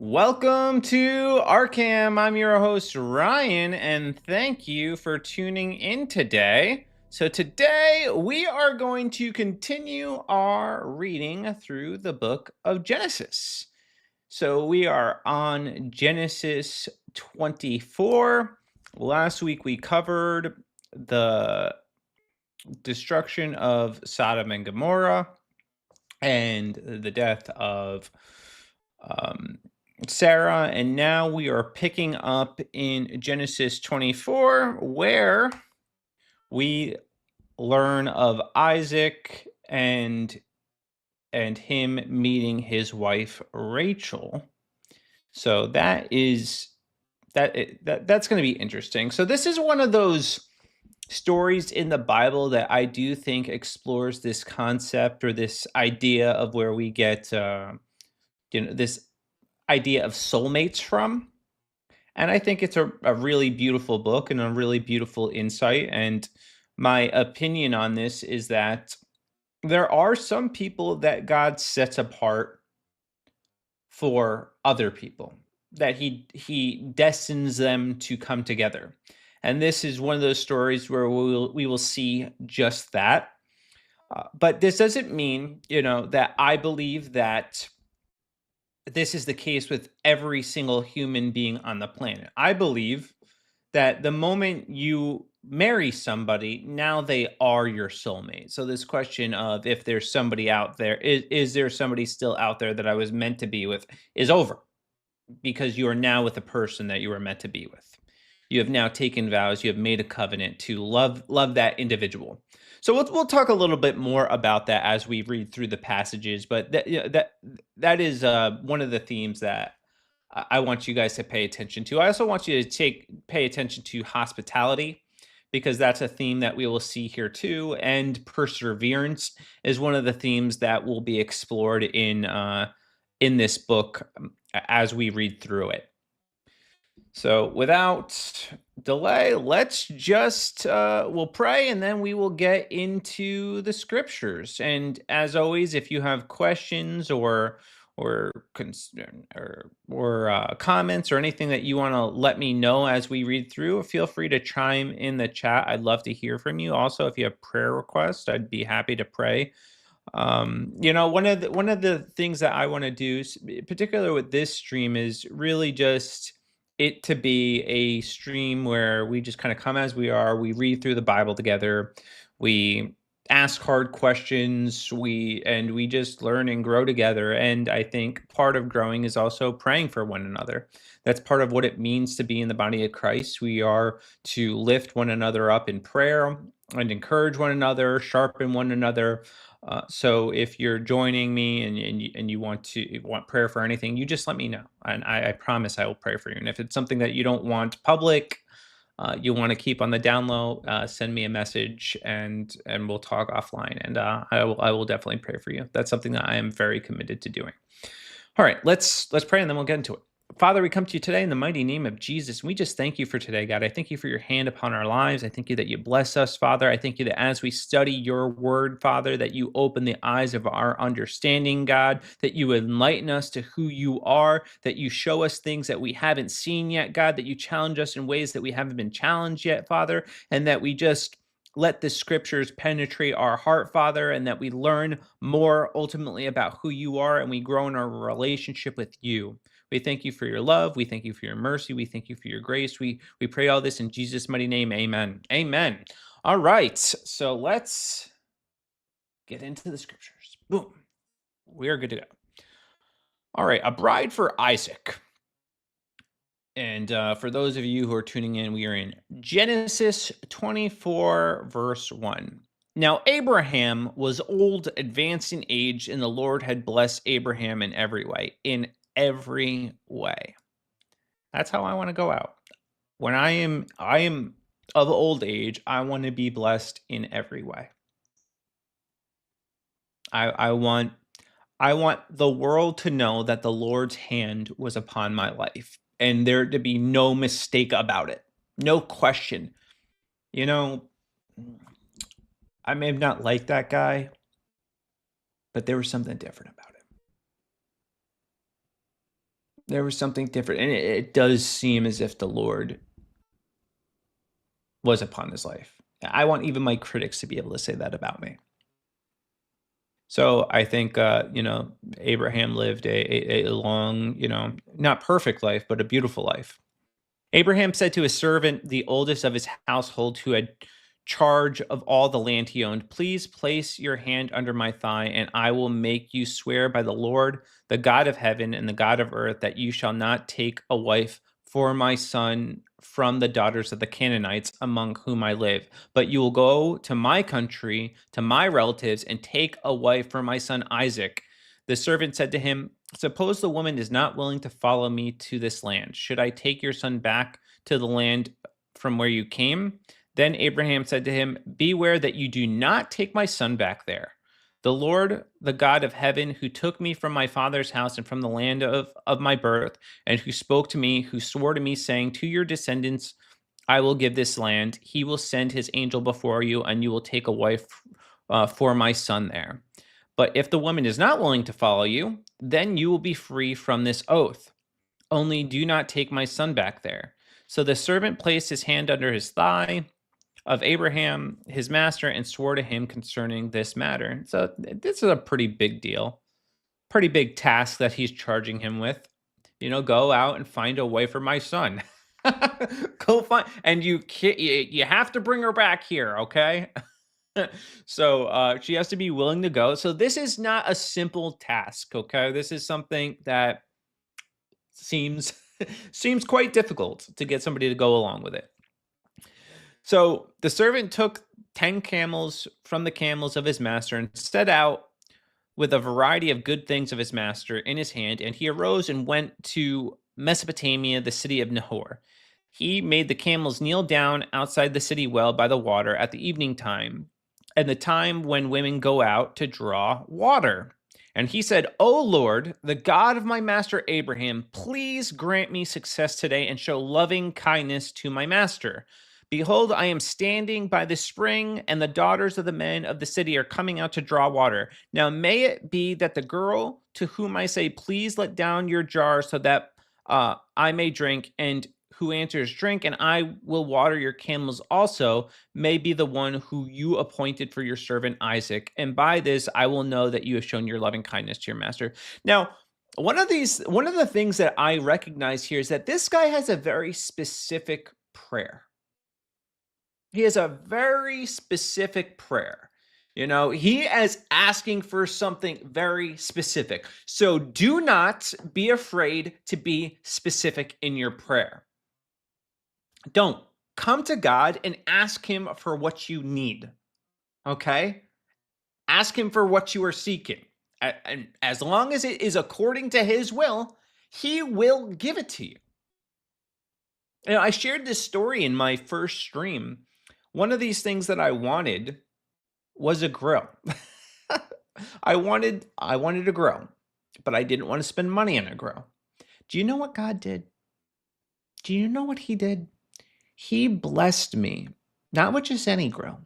Welcome to Arkham. I'm your host, Ryan, and thank you for tuning in today. So, today we are going to continue our reading through the book of Genesis. So, we are on Genesis 24. Last week we covered the destruction of Sodom and Gomorrah and the death of um, Sarah. And now we are picking up in Genesis 24, where we learn of Isaac and him meeting his wife Rachel. So that's going to be interesting. So this is one of those stories in the Bible that I do think explores this concept or this idea of where we get this idea of soulmates from. And I think it's a really beautiful book and a really beautiful insight. And my opinion on this is that there are some people that God sets apart for other people, that he destines them to come together. And this is one of those stories where we will see just that. But this doesn't mean, that I believe that this is the case with every single human being on the planet. I believe that the moment you marry somebody, now they are your soulmate. So this question of if there's somebody out there, is there somebody still out there that I was meant to be with, is over, because you are now with the person that you were meant to be with. You have now taken vows, you have made a covenant to love that individual. So we'll talk a little bit more about that as we read through the passages, but that is one of the themes that I want you guys to pay attention to. I also want you to pay attention to hospitality, because that's a theme that we will see here too, and perseverance is one of the themes that will be explored in this book as we read through it. So without delay, let's just we'll pray and then we will get into the scriptures. And as always, if you have questions or comments or anything that you want to let me know as we read through, feel free to chime in the chat. I'd love to hear from you. Also, if you have prayer requests, I'd be happy to pray. One of the things that I want to do, particularly with this stream, is really just it to be a stream where we just kind of come as we are. We read through the Bible together. We ask hard questions. We just learn and grow together. And I think part of growing is also praying for one another. That's part of what it means to be in the body of Christ. We are to lift one another up in prayer and encourage one another, sharpen one another. So if you're joining me and you want prayer for anything, you just let me know, and I promise I will pray for you. And if it's something that you don't want public, you want to keep on the down low, send me a message and we'll talk offline. And I will definitely pray for you. That's something that I am very committed to doing. All right, let's pray and then we'll get into it. Father, we come to you today in the mighty name of Jesus. And we just thank you for today, God. I thank you for your hand upon our lives. I thank you that you bless us, Father. I thank you that as we study your word, Father, that you open the eyes of our understanding, God, that you enlighten us to who you are, that you show us things that we haven't seen yet, God, that you challenge us in ways that we haven't been challenged yet, Father, and that we just let the scriptures penetrate our heart, Father, and that we learn more ultimately about who you are and we grow in our relationship with you. We thank you for your love. We thank you for your mercy. We thank you for your grace. We pray all this in Jesus' mighty name. Amen. Amen. All right. So let's get into the scriptures. Boom. We are good to go. All right. A bride for Isaac. And for those of you who are tuning in, we are in Genesis 24, verse 1. Now, Abraham was old, advanced in age, and the Lord had blessed Abraham in every way. In every way. That's how I want to go out. When I am of old age, I want to be blessed in every way. I want the world to know that the Lord's hand was upon my life and there to be no mistake about it. No question. You know, I may have not liked that guy, but there was something different about it. There was something different, and it does seem as if the Lord was upon his life. I want even my critics to be able to say that about me. So I think, Abraham lived a long, not perfect life, but a beautiful life. Abraham said to his servant, the oldest of his household, who had charge of all the land he owned, please place your hand under my thigh, and I will make you swear by the Lord, the God of heaven and the God of earth, that you shall not take a wife for my son from the daughters of the Canaanites among whom I live, but you will go to my country, to my relatives, and take a wife for my son Isaac. The servant said to him, suppose the woman is not willing to follow me to this land. Should I take your son back to the land from where you came? Then Abraham said to him, beware that you do not take my son back there. The Lord, the God of heaven, who took me from my father's house and from the land of my birth, and who spoke to me, who swore to me, saying, to your descendants, I will give this land. He will send his angel before you, and you will take a wife for my son there. But if the woman is not willing to follow you, then you will be free from this oath. Only do not take my son back there. So the servant placed his hand under his thigh of Abraham, his master, and swore to him concerning this matter. So this is a pretty big deal, pretty big task that he's charging him with. Go out and find a wife for my son. Go find, and you have to bring her back here, okay? So she has to be willing to go. So this is not a simple task, okay? This is something that seems seems quite difficult to get somebody to go along with it. So the servant took 10 camels from the camels of his master and set out with a variety of good things of his master in his hand, and he arose and went to Mesopotamia, the city of Nahor. He made the camels kneel down outside the city well by the water at the evening time, and the time when women go out to draw water. And he said, O Lord, the God of my master Abraham, please grant me success today and show loving kindness to my master. Behold, I am standing by the spring, and the daughters of the men of the city are coming out to draw water. Now may it be that the girl to whom I say, please let down your jar so that I may drink, and who answers, drink, and I will water your camels also, may be the one who you appointed for your servant Isaac. And by this I will know that you have shown your loving kindness to your master. Now, one of the things that I recognize here is that this guy has a very specific prayer. He has a very specific prayer. He is asking for something very specific. So do not be afraid to be specific in your prayer. Don't come to God and ask him for what you need. Okay? Ask him for what you are seeking. And as long as it is according to his will, he will give it to you. I shared this story in my first stream. One of these things that I wanted was a grill. I wanted a grill, but I didn't want to spend money on a grill. Do you know what God did? Do you know what he did? He blessed me, not with just any grill.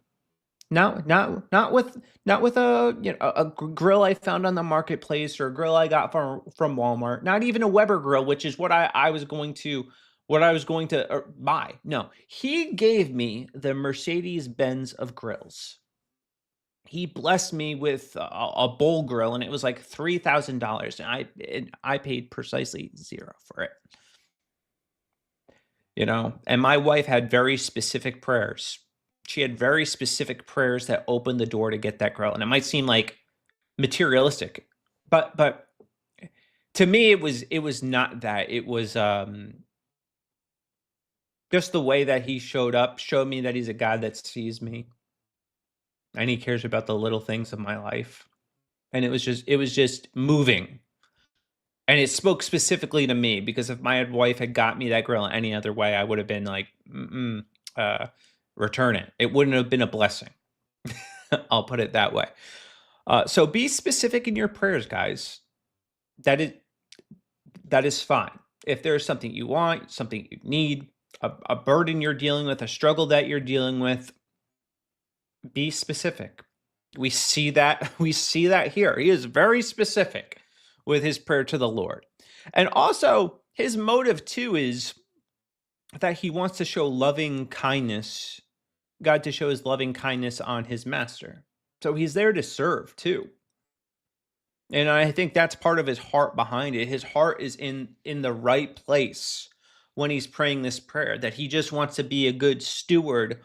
Not with a grill I found on the marketplace or a grill I got from Walmart. Not even a Weber grill, which is what I was going to buy. No, he gave me the Mercedes-Benz of grills. He blessed me with a bowl grill, and it was like $3,000, and I paid precisely zero for it. And my wife had very specific prayers. She had very specific prayers that opened the door to get that grill. And it might seem like materialistic, but to me it was not that. It was just the way that he showed up showed me that he's a God that sees me and he cares about the little things of my life. And it was just moving. And it spoke specifically to me, because if my wife had got me that grill any other way, I would have been like, return it. It wouldn't have been a blessing. I'll put it that way. So be specific in your prayers, guys. That is fine. If there's something you want, something you need, a burden you're dealing with, a struggle that you're dealing with, be specific. We see that here. He is very specific with his prayer to the Lord. And also, his motive too is that he wants to show loving kindness, God to show his loving kindness on his master. So he's there to serve too. And I think that's part of his heart behind it. His heart is in the right place when he's praying this prayer, that he just wants to be a good steward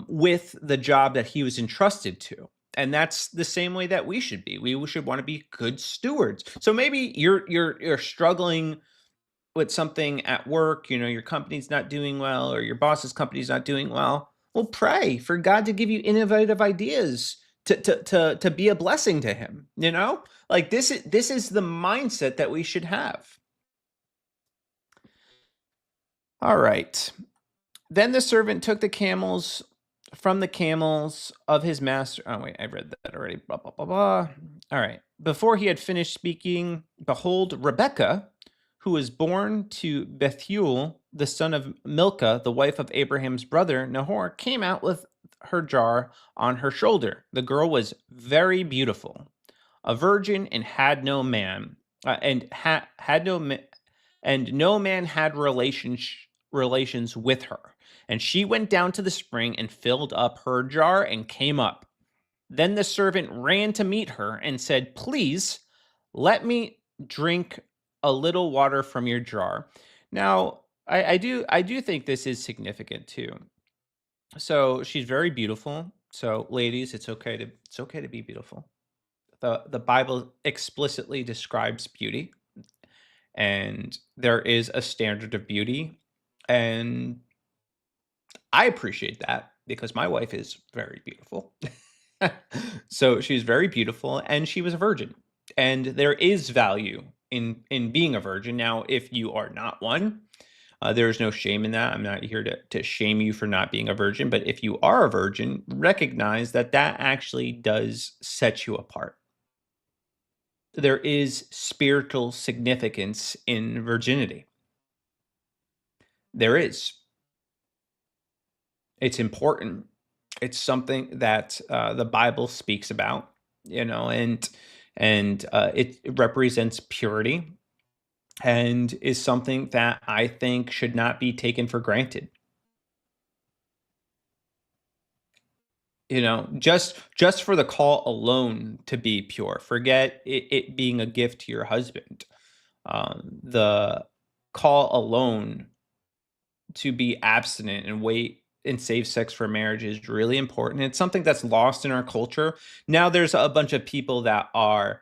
with the job that he was entrusted to. And that's the same way that we should be. We should want to be good stewards. So maybe you're struggling with something at work, your company's not doing well, or your boss's company's not doing well. Well, pray for God to give you innovative ideas to be a blessing to him. Like this is the mindset that we should have. All right. Then the servant took the camels from the camels of his master. Oh, wait, I read that already. Blah, blah, blah, blah. All right. Before he had finished speaking, behold, Rebekah, who was born to Bethuel, the son of Milcah, the wife of Abraham's brother Nahor, came out with her jar on her shoulder. The girl was very beautiful, a virgin, and had no man, had no and no man had relations with her. And she went down to the spring and filled up her jar and came up. Then the servant ran to meet her and said, "Please let me drink a little water from your jar." Now, I do think this is significant too. So she's very beautiful. So ladies, it's okay to be beautiful. The Bible explicitly describes beauty, and there is a standard of beauty, and I appreciate that because my wife is very beautiful. So she's very beautiful and she was a virgin. And there is value in being a virgin. Now, if you are not one, there is no shame in that. I'm not here to shame you for not being a virgin, but if you are a virgin, recognize that that actually does set you apart. There is spiritual significance in virginity. There is. It's important. It's something that the Bible speaks about, and it represents purity, and is something that I think should not be taken for granted. Just for the call alone to be pure. Forget it being a gift to your husband. The call alone to be abstinent and wait and save sex for marriage is really important. It's something that's lost in our culture. Now there's a bunch of people that are,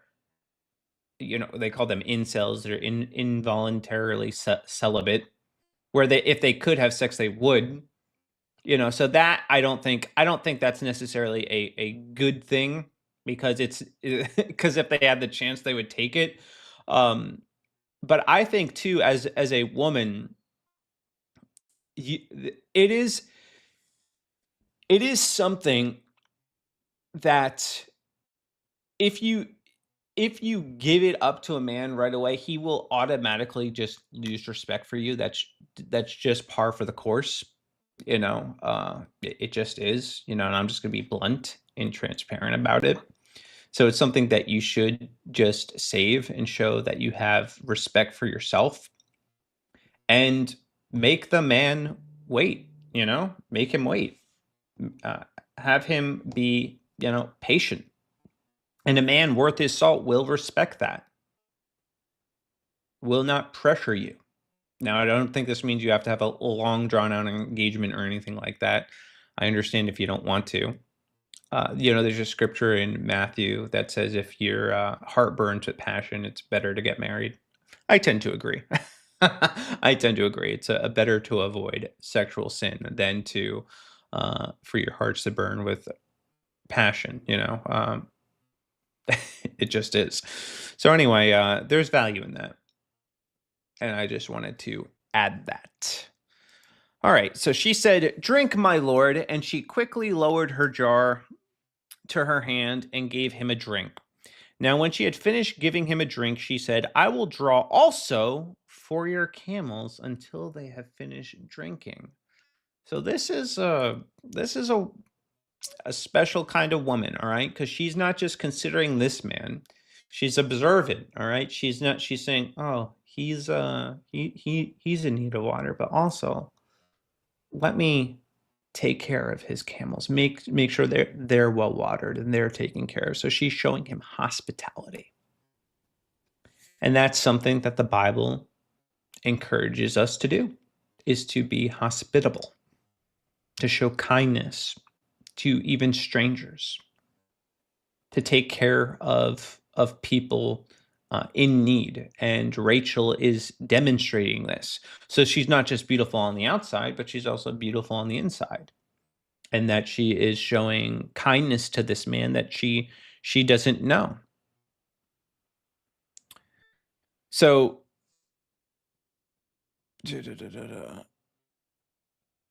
they call them incels. They're involuntarily celibate, where if they could have sex, they would. So that I don't think that's necessarily a good thing, because because if they had the chance, they would take it. But I think too, as a woman, you, it is it is something that if you give it up to a man right away, he will automatically just lose respect for you. That's just par for the course. It just is. And I'm just going to be blunt and transparent about it. So it's something that you should just save and show that you have respect for yourself, and make the man wait. Make him wait. uh, have him be, patient. And a man worth his salt will respect that, will not pressure you. Now, I don't think this means you have to have a long, drawn out engagement or anything like that. I understand if you don't want to. There's a scripture in Matthew that says if your heart burns with passion, it's better to get married. I tend to agree. I tend to agree. It's a better to avoid sexual sin than to for your hearts to burn with passion. It just is. So anyway, there's value in that, and I just wanted to add that. All right. So she said, "Drink, my lord," and she quickly lowered her jar to her hand and gave him a drink. Now, when she had finished giving him a drink, she said, "I will draw also for your camels until they have finished drinking." So this is a special kind of woman, all right? Because she's not just considering this man; she's observant, all right? She's saying, "Oh, he's he's in need of water, but also let me take care of his camels. Make sure they're well watered and they're taken care of. So she's showing him hospitality. And that's something that the Bible encourages us to do, is to be hospitable, to show kindness to even strangers, to take care of people in need. And Rachel is demonstrating this. So she's not just beautiful on the outside, but she's also beautiful on the inside. And that she is showing kindness to this man that she doesn't know. So,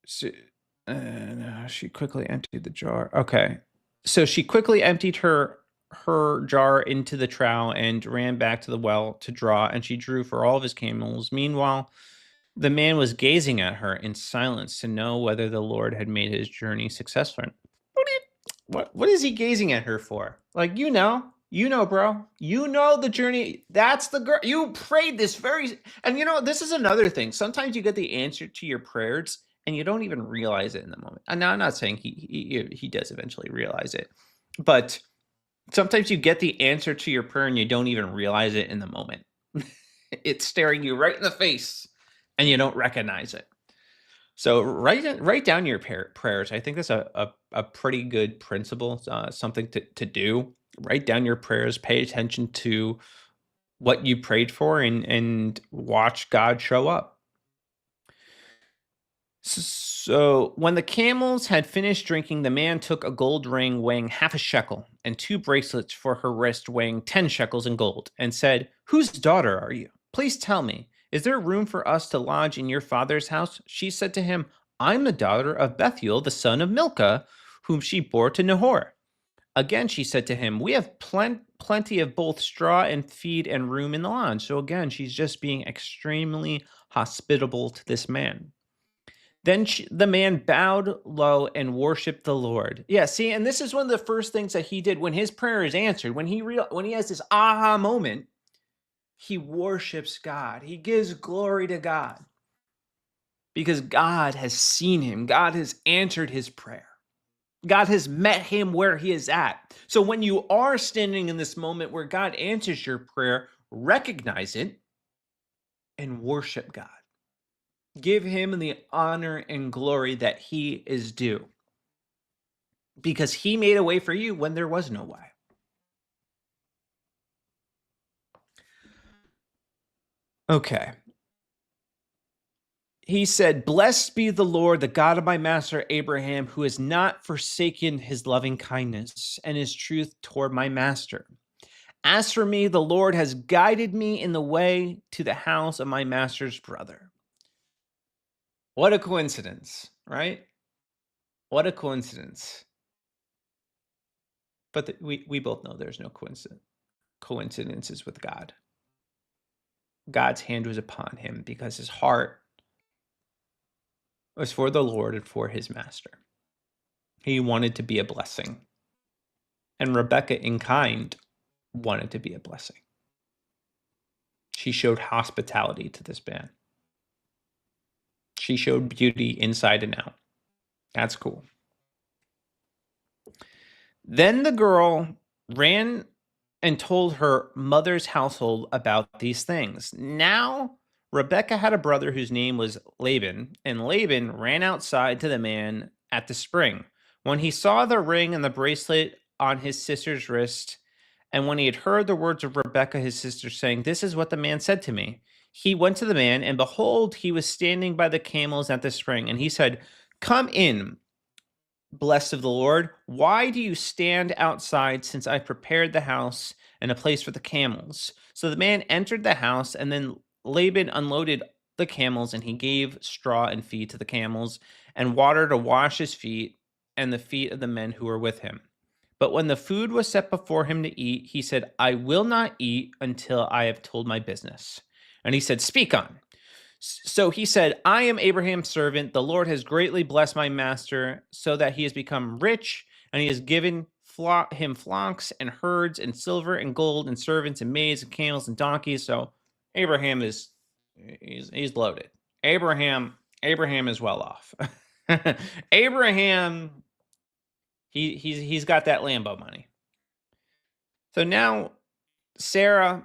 so she quickly emptied the jar. Okay. So she quickly emptied her jar into the trough and ran back to the well to draw, and she drew for all of his camels. Meanwhile, the man was gazing at her in silence to know whether the Lord had made his journey successful. What is he gazing at her for? Like, bro. You know the journey. That's the girl. You prayed this and this is another thing. Sometimes you get the answer to your prayers and you don't even realize it in the moment. And now I'm not saying he does eventually realize it, but sometimes you get the answer to your prayer and you don't even realize it in the moment. It's staring you right in the face and you don't recognize it. So write down your prayers. I think that's a pretty good principle, something to do. Write down your prayers, pay attention to what you prayed for, and watch God show up. So when the camels had finished drinking, the man took a gold ring weighing half a shekel and 2 bracelets for her wrist weighing 10 shekels in gold, and said, "Whose daughter are you? Please tell me. Is there room for us to lodge in your father's house?" She said to him, "I'm the daughter of Bethuel, the son of Milcah, whom she bore to Nahor." Again, she said to him, "We have plenty of both straw and feed and room in the lodge." So again, she's just being extremely hospitable to this man. Then the man bowed low and worshiped the Lord. Yeah, see, and this is one of the first things that he did when his prayer is answered. When he has this aha moment, he worships God. He gives glory to God because God has seen him. God has answered his prayer. God has met him where he is at. So when you are standing in this moment where God answers your prayer, recognize it and worship God. Give him the honor and glory that he is due, because he made a way for you when there was no way. Okay. He said, "Blessed be the Lord, the God of my master Abraham, who has not forsaken his loving kindness and his truth toward my master. As for me, the Lord has guided me in the way to the house of my master's brother." What a coincidence, right? What a coincidence. But we both know there's no coincidences with God. God's hand was upon him because his heart was for the Lord and for his master. He wanted to be a blessing. And Rebecca, in kind, wanted to be a blessing. She showed hospitality to this man. She showed beauty inside and out. That's cool. Then the girl ran and told her mother's household about these things. Now, Rebecca had a brother whose name was Laban, and Laban ran outside to the man at the spring. When he saw the ring and the bracelet on his sister's wrist, and when he had heard the words of Rebecca, his sister, saying, "This is what the man said to me," he went to the man, and behold, he was standing by the camels at the spring. And he said, "Come in, blessed of the Lord. Why do you stand outside, since I prepared the house and a place for the camels?" So the man entered the house, and then Laban unloaded the camels, and he gave straw and feed to the camels, and water to wash his feet and the feet of the men who were with him. But when the food was set before him to eat, he said, "I will not eat until I have told my business." And he said, "Speak on." So he said, "I am Abraham's servant. The Lord has greatly blessed my master so that he has become rich, and he has given him flocks and herds and silver and gold and servants and maids and camels and donkeys." So Abraham is he's loaded. Abraham is well off. Abraham, he's got that Lambo money. So now Sarah,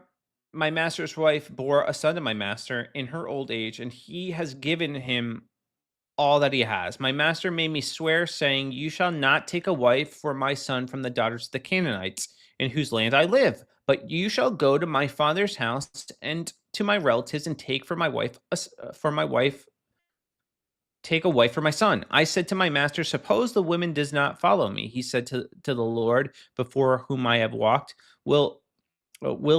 my master's wife, bore a son to my master in her old age, and he has given him all that he has. My master made me swear, saying, "You shall not take a wife for my son from the daughters of the Canaanites, in whose land I live, but you shall go to my father's house and to my relatives and take for my wife take a wife for my son." I said to my master, "Suppose the woman does not follow me." He said to the Lord, before whom I have walked, will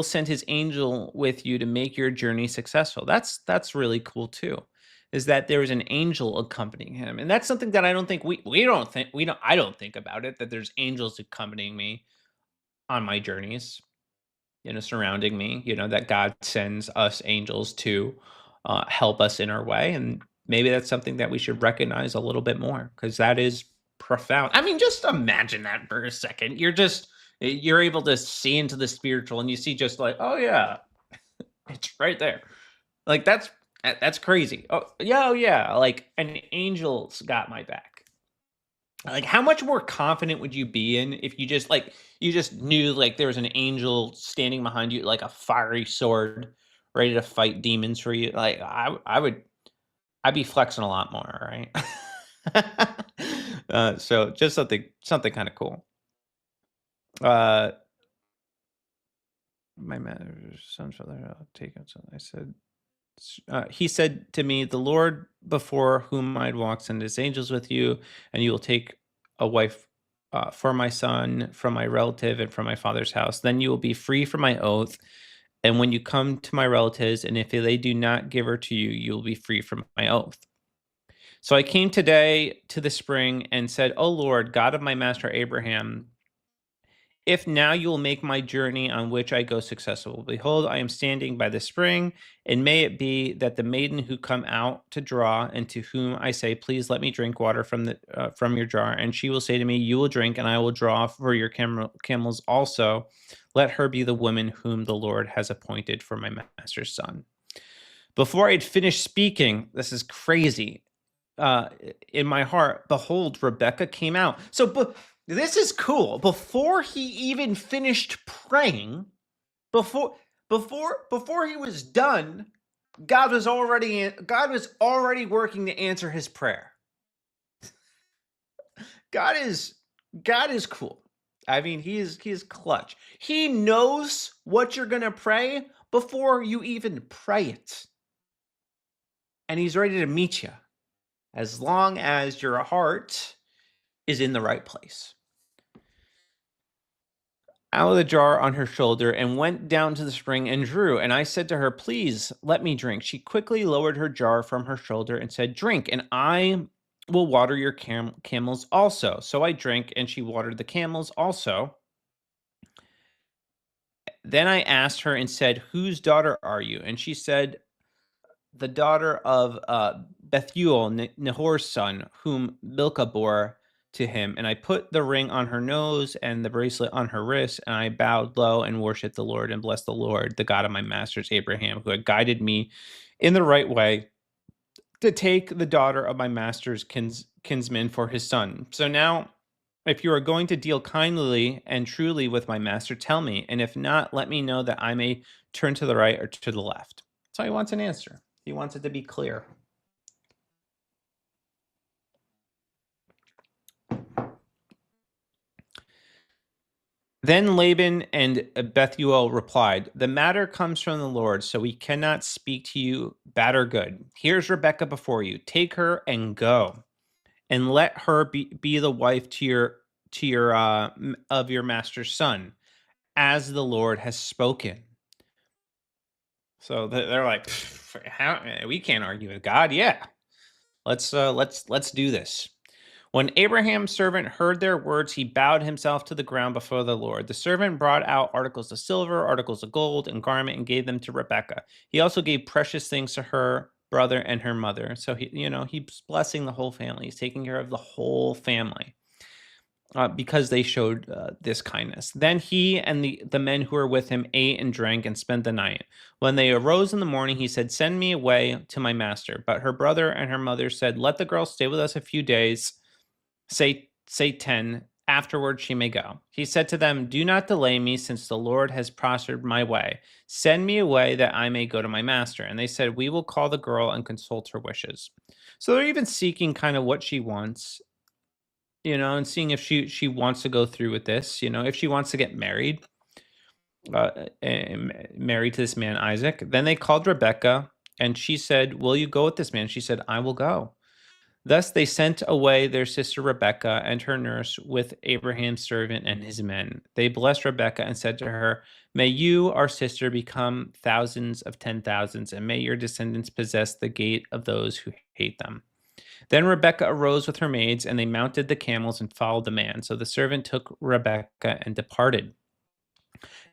send his angel with you to make your journey successful. That's really cool too. Is that there is an angel accompanying him. And that's something that I don't think we don't I don't think about it, that there's angels accompanying me on my journeys, surrounding me, that God sends us angels to help us in our way. And maybe that's something that we should recognize a little bit more, because that is profound. I mean, just imagine that for a second. You're able to see into the spiritual, and you see just like, oh yeah, it's right there. Like that's crazy. Oh yeah, like an angel's got my back. Like, how much more confident would you be in if you just knew like there was an angel standing behind you, like a fiery sword, ready to fight demons for you? Like I'd be flexing a lot more, right? So just something kind of cool. My son's father, I'll take it. So I said, he said to me, "The Lord before whom I'd walk send his angels with you, and you will take a wife for my son from my relative and from my father's house. Then you will be free from my oath. And when you come to my relatives, and if they do not give her to you, you will be free from my oath." So I came today to the spring and said, "O Lord, God of my master Abraham, if now you will make my journey on which I go successful, behold, I am standing by the spring, and may it be that the maiden who come out to draw, and to whom I say, Please let me drink water from your jar, and she will say to me, You will drink, and I will draw for your camels also. Let her be the woman whom the Lord has appointed for my master's son." Before I had finished speaking, this is crazy. In my heart, behold, Rebecca came out. So, this is cool. Before he even finished praying, before he was done, God was already working to answer his prayer. God is cool. I mean, he is clutch. He knows what you're gonna pray before you even pray it, and he's ready to meet you, as long as your heart is in the right place. Out of the jar on her shoulder, and went down to the spring and drew. And I said to her, Please let me drink. She quickly lowered her jar from her shoulder and said, Drink, and I will water your camels also. So I drank, and she watered the camels also. Then I asked her and said, Whose daughter are you? And she said, The daughter of Bethuel, Nahor's son, whom Milcah bore to him. And I put the ring on her nose and the bracelet on her wrist, and I bowed low and worshiped the Lord and blessed the Lord, the God of my master's Abraham, who had guided me in the right way to take the daughter of my master's kinsman for his son. So now, if you are going to deal kindly and truly with my master, tell me, and if not, let me know that I may turn to the right or to the left. So he wants an answer. He wants it to be clear. Then Laban and Bethuel replied, The matter comes from the Lord, so we cannot speak to you bad or good. Here's Rebekah before you. Take her and go, and let her be the wife to your of your master's son, as the Lord has spoken. So they're like, how, we can't argue with God. Yeah, let's do this. When Abraham's servant heard their words, he bowed himself to the ground before the Lord. The servant brought out articles of silver, articles of gold, and garment, and gave them to Rebekah. He also gave precious things to her brother and her mother. So he's blessing the whole family. He's taking care of the whole family. because they showed this kindness. Then he and the men who were with him ate and drank and spent the night. When they arose in the morning, he said, "Send me away to my master." But her brother and her mother said, "Let the girl stay with us a few days, say 10. Afterward, she may go." He said to them, "Do not delay me, since the Lord has prospered my way. Send me away that I may go to my master." And they said, "We will call the girl and consult her wishes." So they're even seeking kind of what she wants, and seeing if she wants to go through with this, if she wants to get married, married to this man Isaac. Then they called Rebecca, and she said, "Will you go with this man?" She said, "I will go." Thus they sent away their sister Rebekah and her nurse with Abraham's servant and his men. They blessed Rebekah and said to her, "May you, our sister, become thousands of 10,000s, and may your descendants possess the gate of those who hate them." Then Rebekah arose with her maids, and they mounted the camels and followed the man. So the servant took Rebekah and departed.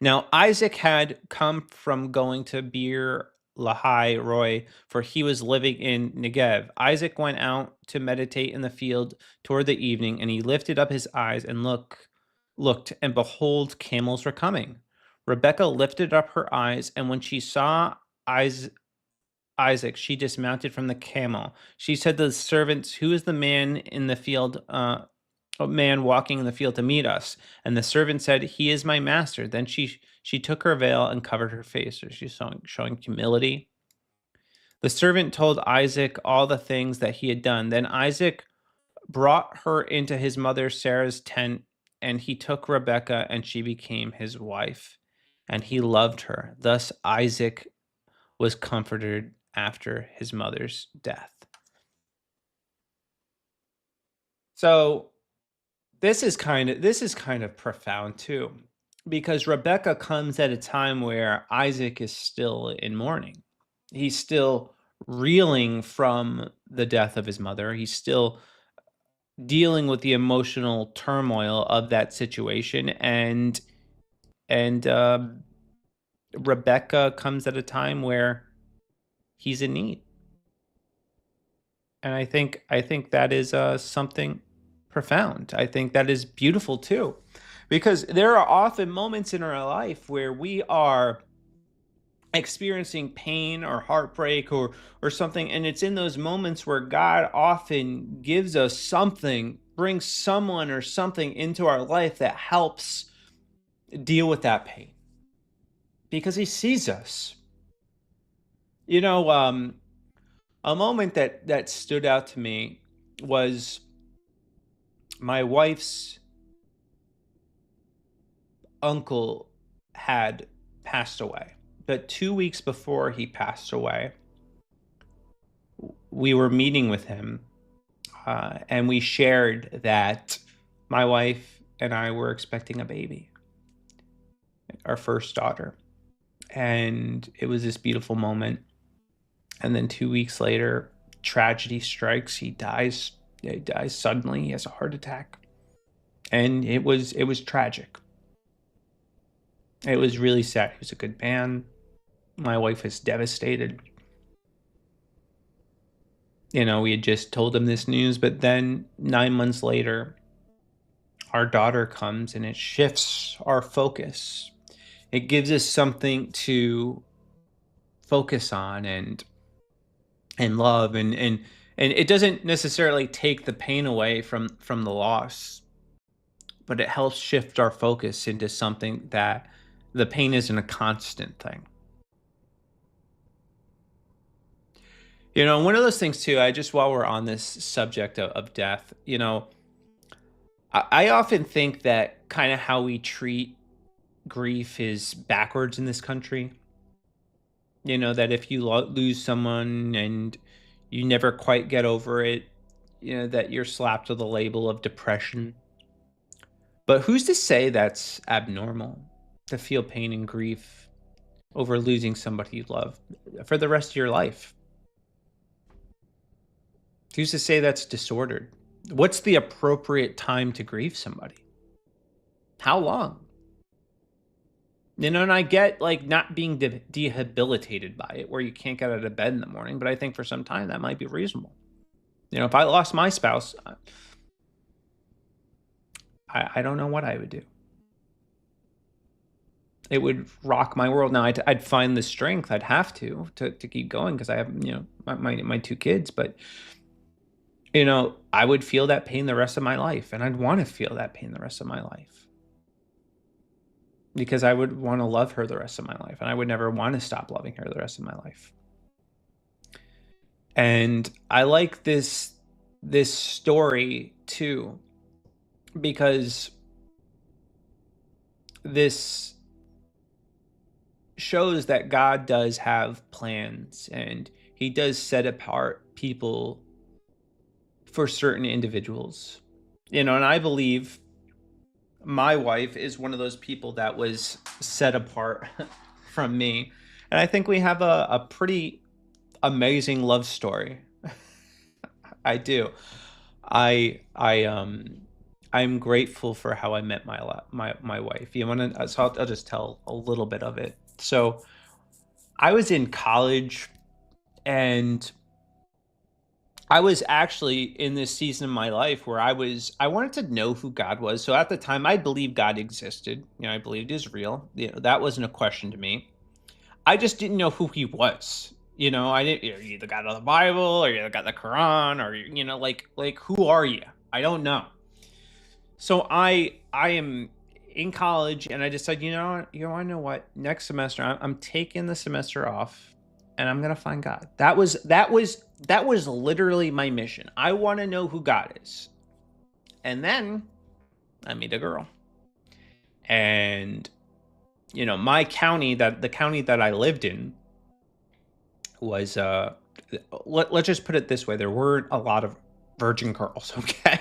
Now Isaac had come from going to Beer Lahai Roy, for he was living in Negev. Isaac went out to meditate in the field toward the evening, and he lifted up his eyes and looked, and behold, camels were coming. Rebekah lifted up her eyes, and when she saw Isaac, she dismounted from the camel. She said to the servants, "Who is the man in the field? A man walking in the field to meet us?" And the servant said, "He is my master." Then she took her veil and covered her face. So she's showing humility. The servant told Isaac all the things that he had done. Then Isaac brought her into his mother Sarah's tent, and he took Rebekah, and she became his wife, and he loved her. Thus Isaac was comforted after his mother's death. So this is kind of profound too, because Rebecca comes at a time where Isaac is still in mourning. He's still reeling from the death of his mother. He's still dealing with the emotional turmoil of that situation, and Rebecca comes at a time where he's in need. And I think that is something profound. I think that is beautiful too, because there are often moments in our life where we are experiencing pain or heartbreak or something, and it's in those moments where God often gives us something, brings someone or something into our life that helps deal with that pain, because He sees us. You know, a moment that stood out to me was my wife's uncle had passed away. But 2 weeks before he passed away, we were meeting with him, and we shared that my wife and I were expecting a baby, our first daughter. And it was this beautiful moment. And then 2 weeks later, tragedy strikes. He dies. He dies suddenly. He has a heart attack. And it was tragic. It was really sad. He was a good man. My wife was devastated. We had just told him this news, but then 9 months later, our daughter comes, and it shifts our focus. It gives us something to focus on and love, and it doesn't necessarily take the pain away from the loss, but it helps shift our focus into something that the pain isn't a constant thing. One of those things too, while we're on this subject of death, I often think that kind of how we treat grief is backwards in this country. That if you lose someone and you never quite get over it, that you're slapped with a label of depression. But who's to say that's abnormal, to feel pain and grief over losing somebody you love for the rest of your life? Who's to say that's disordered? What's the appropriate time to grieve somebody? How long? And I get like not being debilitated by it, where you can't get out of bed in the morning, but I think for some time that might be reasonable. If I lost my spouse, I don't know what I would do. It would rock my world. Now I'd find the strength. I'd have to keep going because I have, my two kids. But I would feel that pain the rest of my life, and I'd want to feel that pain the rest of my life because I would want to love her the rest of my life, and I would never want to stop loving her the rest of my life. And I like this story too because this shows that God does have plans, and he does set apart people for certain individuals. And I believe my wife is one of those people that was set apart from me. And I think we have a pretty amazing love story. I do. I'm grateful for how I met my wife. You want to? So I'll just tell a little bit of it. So I was in college, and I was actually in this season of my life where I wanted to know who God was. So at the time, I believed God existed. I believed he was real. That wasn't a question to me. I just didn't know who he was. I didn't. You either got the Bible or you got the Quran, or like who are you? I don't know. So I am in college, and I decided, you want to know what? Next semester, I'm taking the semester off, and I'm gonna find God. That was literally my mission. I want to know who God is, and then I meet a girl, and the county that I lived in was let's just put it this way: there weren't a lot of virgin girls. Okay,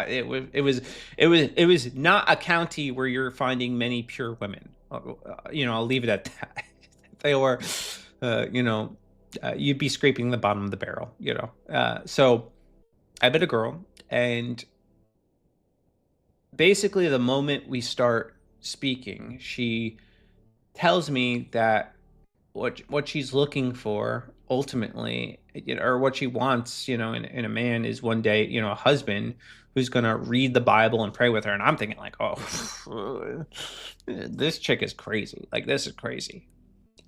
it was not a county where you're finding many pure women. I'll leave it at that. They were, you'd be scraping the bottom of the barrel. So I met a girl, and basically the moment we start speaking, she tells me that what she's looking for ultimately, or what she wants, in a man is one day, a husband who's going to read the Bible and pray with her. And I'm thinking like, oh, this chick is crazy. Like, this is crazy.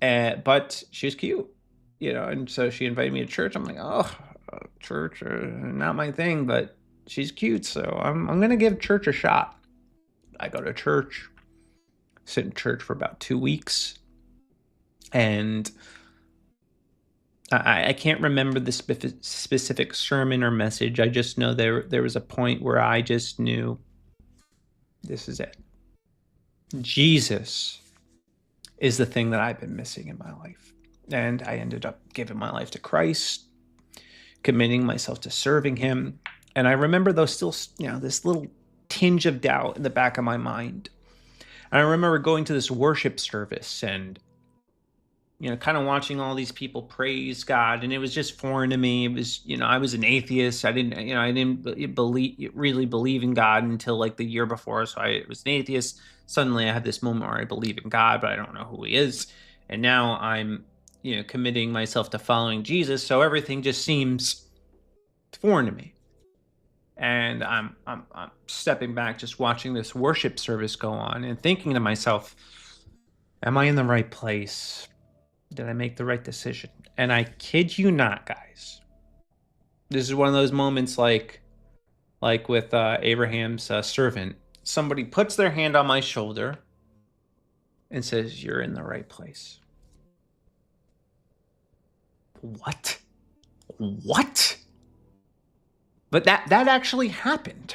But she was cute, and so she invited me to church. I'm like, oh, church, not my thing, but she's cute. So I'm going to give church a shot. I go to church, sit in church for about 2 weeks. And I can't remember the specific sermon or message. I just know there was a point where I just knew this is it. Jesus is the thing that I've been missing in my life. And I ended up giving my life to Christ, committing myself to serving him. And I remember though still, this little tinge of doubt in the back of my mind. And I remember going to this worship service and kind of watching all these people praise God, and it was just foreign to me. It was, I was an atheist. I didn't really believe in God until like the year before. So I was an atheist. Suddenly I had this moment where I believe in God, but I don't know who he is. And now I'm, committing myself to following Jesus. So everything just seems foreign to me. And I'm stepping back, just watching this worship service go on and thinking to myself, am I in the right place? Did I make the right decision? And I kid you not, guys. This is one of those moments like with Abraham's servant. Somebody puts their hand on my shoulder and says, you're in the right place. What? But that actually happened.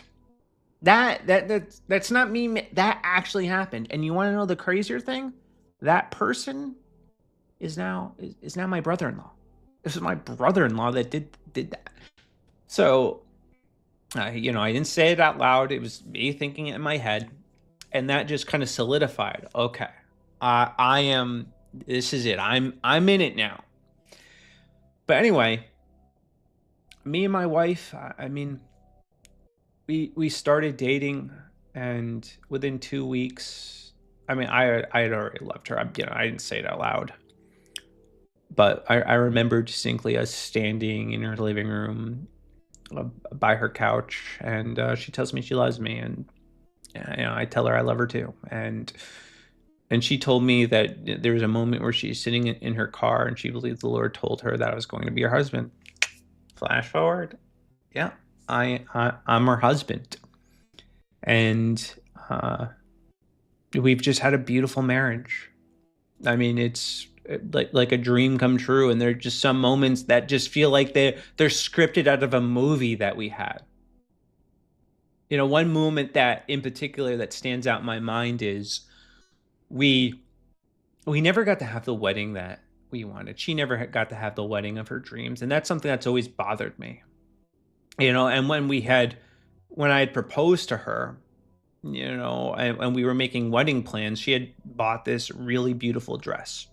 That's not me. That actually happened. And you want to know the crazier thing? That person is now my brother-in-law. This is my brother-in-law that did that. So, I didn't say it out loud. It was me thinking it in my head, and that just kind of solidified. Okay, I am. This is it. I'm in it now. But anyway, me and my wife. I mean, we started dating, and within 2 weeks, I mean, I had already loved her. I didn't say it out loud. But I remember distinctly us standing in her living room by her couch, and she tells me she loves me, and I tell her I love her too. And she told me that there was a moment where she's sitting in her car and she believed the Lord told her that I was going to be her husband. Flash forward. Yeah, I'm her husband. And we've just had a beautiful marriage. I mean, it's like a dream come true. And there are just some moments that just feel like they're scripted out of a movie that we had. One moment that in particular that stands out in my mind is we we never got to have the wedding that we wanted. She never got to have the wedding of her dreams, and that's something that's always bothered me. And when I had proposed to her, and we were making wedding plans, she had bought this really beautiful dress.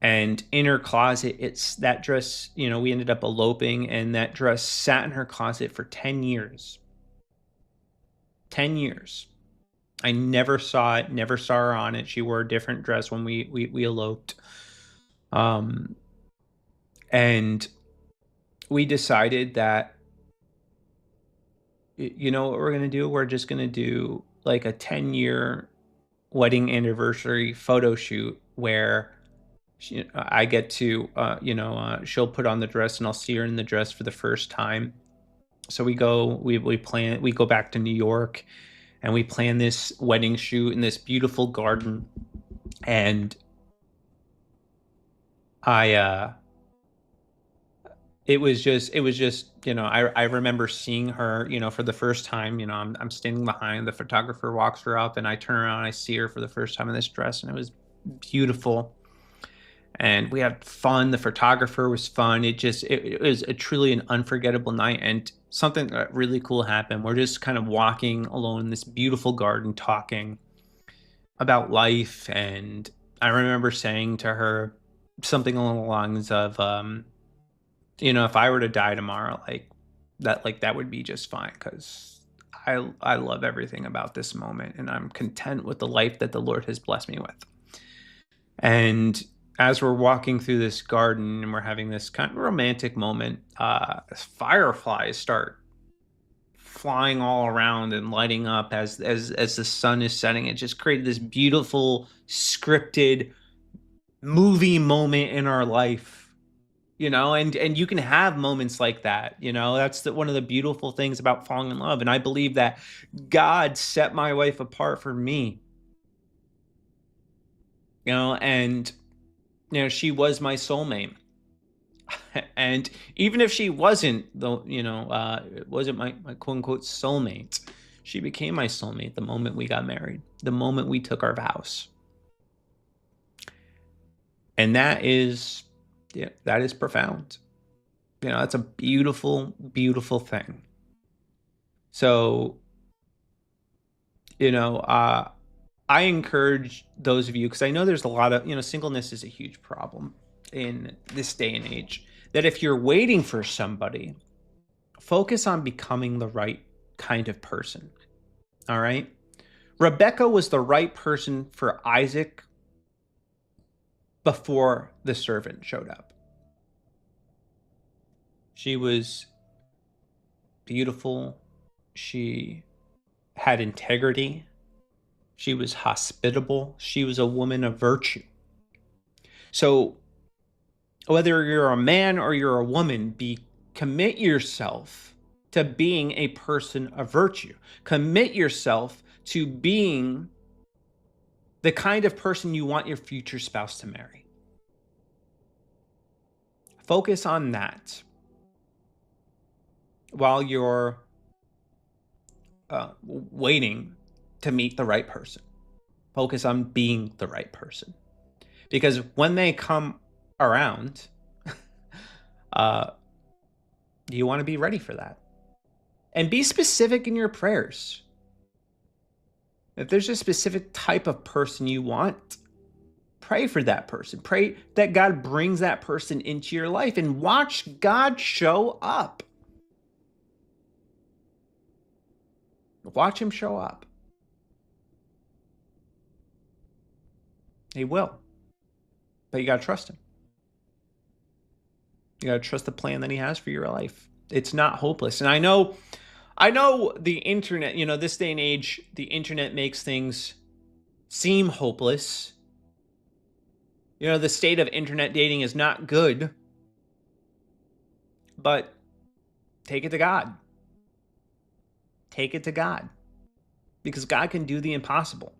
And in her closet, it's that dress, we ended up eloping, and that dress sat in her closet for 10 years. 10 years. I never saw it, never saw her on it. She wore a different dress when we eloped. And we decided that, you know what we're going to do? We're just going to do like a 10-year wedding anniversary photo shoot where I get to, she'll put on the dress and I'll see her in the dress for the first time. So we go back to New York and we plan this wedding shoot in this beautiful garden. And it was just, I remember seeing her, for the first time. I'm standing behind, the photographer walks her up, and I turn around and I see her for the first time in this dress, and it was beautiful. And we had fun. The photographer was fun. It was truly an unforgettable night. And something really cool happened. We're just kind of walking alone in this beautiful garden, talking about life. And I remember saying to her something along the lines of, if I were to die tomorrow, that would be just fine, because I love everything about this moment, and I'm content with the life that the Lord has blessed me with. And as we're walking through this garden and we're having this kind of romantic moment, fireflies start flying all around and lighting up as the sun is setting. It just created this beautiful scripted movie moment in our life, and you can have moments like that. That's one of the beautiful things about falling in love. And I believe that God set my wife apart for me, and she was my soulmate. And even if she wasn't, though, it wasn't my quote unquote soulmate, she became my soulmate the moment we got married, the moment we took our vows. And that is profound. That's a beautiful, beautiful thing. So, I encourage those of you, because I know there's a lot of, singleness is a huge problem in this day and age, that if you're waiting for somebody, focus on becoming the right kind of person. All right. Rebecca was the right person for Isaac before the servant showed up. She was beautiful. She had integrity. She was hospitable. She was a woman of virtue. So whether you're a man or you're a woman, commit yourself to being a person of virtue. Commit yourself to being the kind of person you want your future spouse to marry. Focus on that while you're waiting to meet the right person. Focus on being the right person, because when they come around, you want to be ready for that. And be specific in your prayers. If there's a specific type of person you want, pray for that person. Pray that God brings that person into your life, and watch God show up. Watch him show up. He will. But you got to trust him. You got to trust the plan that he has for your life. It's not hopeless. And I know I know the internet, this day and age, the internet makes things seem hopeless. The state of internet dating is not good, but take it to God. Take it to God, because God can do the impossible.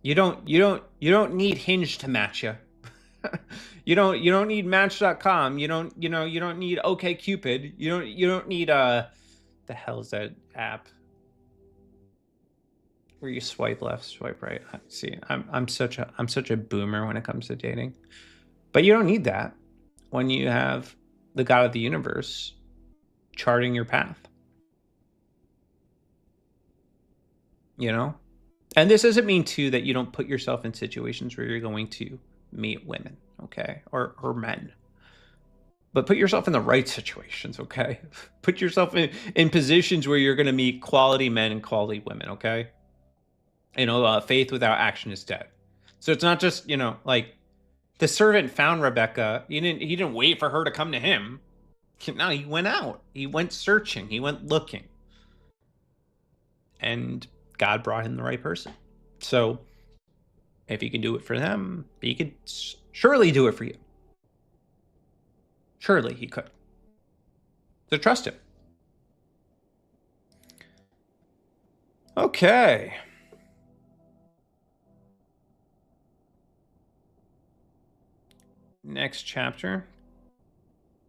You don't need Hinge to match you. You don't need Match.com. You don't need OkCupid. You don't need the hell is that app where you swipe left, swipe right? See, I'm such a boomer when it comes to dating. But you don't need that when you have the God of the universe charting your path. And this doesn't mean too that you don't put yourself in situations where you're going to meet women, okay, or men. But put yourself in the right situations, okay? Put yourself in positions where you're going to meet quality men and quality women, okay? Faith without action is dead. So it's not just, like the servant found Rebecca. He didn't wait for her to come to him. No, he went out. He went searching. He went looking. And God brought him the right person. So if he can do it for them, he could surely do it for you. Surely he could. So trust him. Okay. Next chapter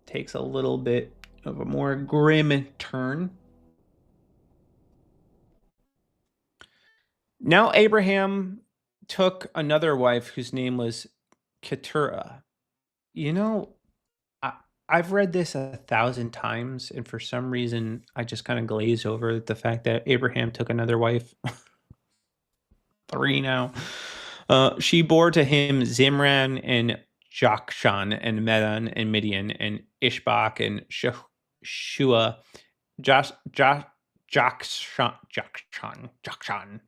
takes a little bit of a more grim turn. Now Abraham took another wife whose name was Keturah. I've read this 1,000 times, and for some reason, I just kind of glaze over the fact that Abraham took another wife. 3 now. She bore to him Zimran and Jokshan and Medan and Midian and Ishbak and Shua. Jokshan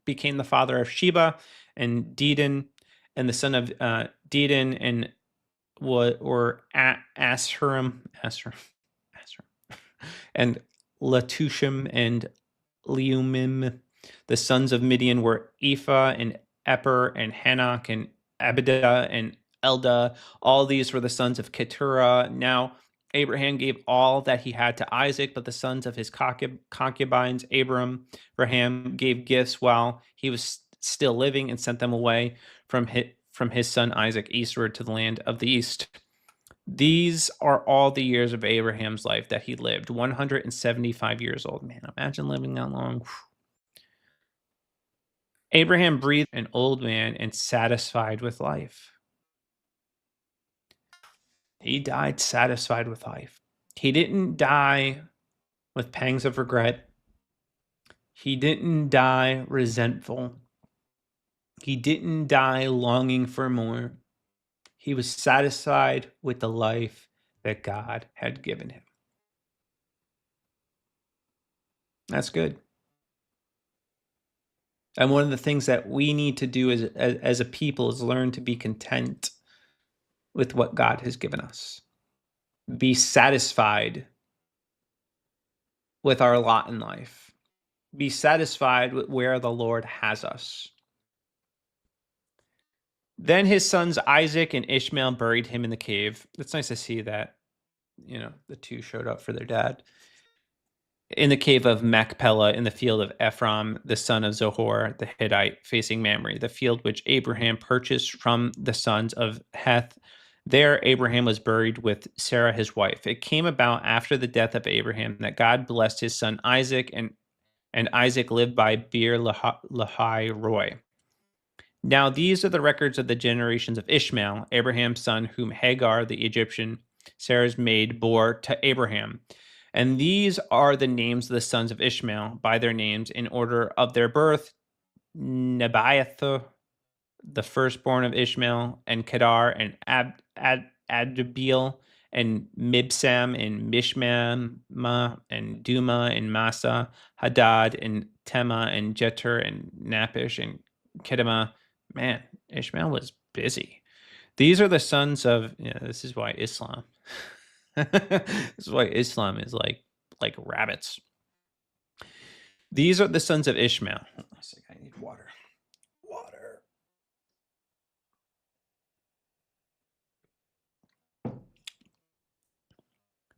became the father of Sheba and Dedan, and the son of Dedan and Asherim, and Latushim and Leumim. The sons of Midian were Ephah and Epher and Hanok and Abidah and Eldah. All these were the sons of Keturah. Now Abraham gave all that he had to Isaac, but the sons of his concubines, Abraham gave gifts while he was still living and sent them away from his son Isaac eastward to the land of the east. These are all the years of Abraham's life that he lived, 175 years old. Man, imagine living that long. Abraham breathed an old man and satisfied with life. He died satisfied with life. He didn't die with pangs of regret. He didn't die resentful. He didn't die longing for more. He was satisfied with the life that God had given him. That's good. And one of the things that we need to do as a people is learn to be content with what God has given us. Be satisfied with our lot in life. Be satisfied with where the Lord has us. Then his sons Isaac and Ishmael buried him in the cave. It's nice to see that, the two showed up for their dad. In the cave of Machpelah, in the field of Ephron, the son of Zohar, the Hittite, facing Mamre, the field which Abraham purchased from the sons of Heth. There Abraham was buried with Sarah his wife. It came about after the death of Abraham that God blessed his son Isaac, and Isaac lived by Beer Lahai Roy. Now these are the records of the generations of Ishmael, Abraham's son, whom Hagar the Egyptian, Sarah's maid, bore to Abraham. And these are the names of the sons of Ishmael by their names in order of their birth: Nebaioth, the firstborn of Ishmael, and Kedar, and Adbeel, and Mibsam, and Mishma, and Duma, and Massa, Hadad, and Tema, and Jeter, and Napish, and Kedema. Man, Ishmael was busy. These are the sons of, this is why Islam. This is why Islam is like like rabbits. These are the sons of Ishmael. Hold on a second, I need water. Water.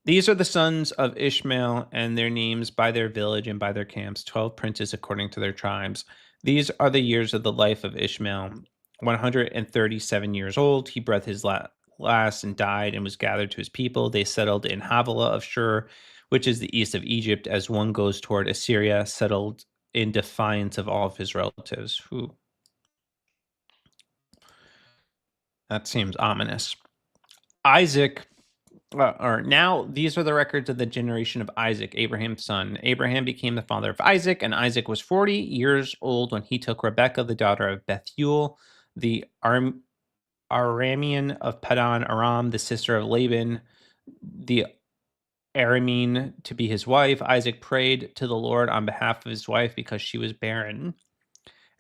These are the sons of Ishmael, and their names by their village and by their camps, 12 princes according to their tribes. These are the years of the life of Ishmael, 137 years old. He breathed his last and died and was gathered to his people. They settled in Havilah of Shur, which is the east of Egypt, as one goes toward Assyria, settled in defiance of all of his relatives. Whew, that seems ominous. Isaac or now these are the records of the generation of Isaac, Abraham's son. Abraham became the father of Isaac, and Isaac was 40 years old when he took Rebekah, the daughter of Bethuel, the Aramean of Padan Aram, the sister of Laban, the Aramean, to be his wife. Isaac prayed to the Lord on behalf of his wife because she was barren.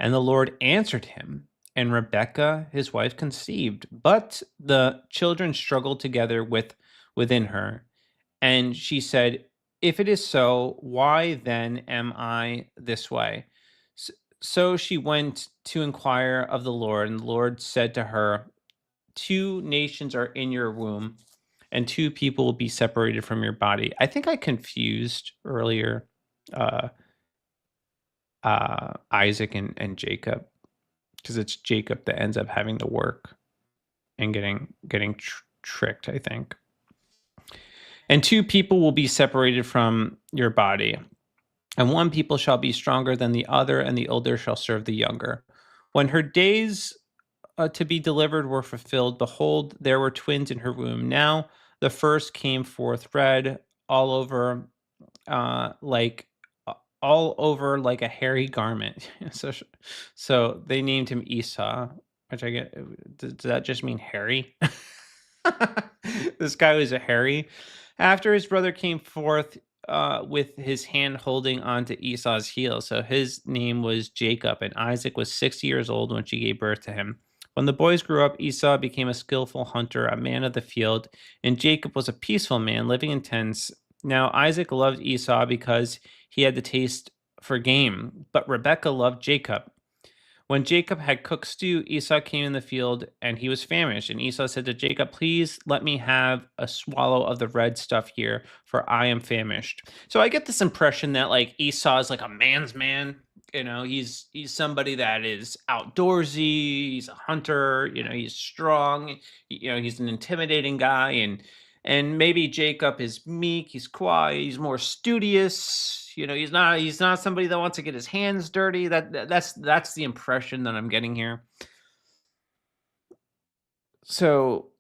And the Lord answered him, and Rebekah, his wife, conceived. But the children struggled together within her. And she said, if it is so, why then am I this way? So she went to inquire of the Lord, and the Lord said to her, 2 nations are in your womb, and 2 people will be separated from your body. I think I confused earlier Isaac and Jacob, because it's Jacob that ends up having to work and getting tricked, I think. And 2 people will be separated from your body, and 1 people shall be stronger than the other, and the older shall serve the younger. When her days to be delivered were fulfilled, behold, there were twins in her womb. Now the first came forth red all over, like all over like a hairy garment. So they named him Esau, which I get. Does that just mean hairy? This guy was a hairy. After his brother came forth with his hand holding onto Esau's heel. So his name was Jacob, and Isaac was 60 years old when she gave birth to him. When the boys grew up, Esau became a skillful hunter, a man of the field, and Jacob was a peaceful man living in tents. Now Isaac loved Esau because he had the taste for game, but Rebekah loved Jacob. When Jacob had cooked stew, Esau came in the field, and he was famished. And Esau said to Jacob, please let me have a swallow of the red stuff here, for I am famished. So I get this impression that like Esau is like a man's man. He's somebody that is outdoorsy. He's a hunter. He's strong. He's an intimidating guy, and maybe Jacob is meek, he's quiet, he's more studious. He's not somebody that wants to get his hands dirty. That's the impression that I'm getting here. So,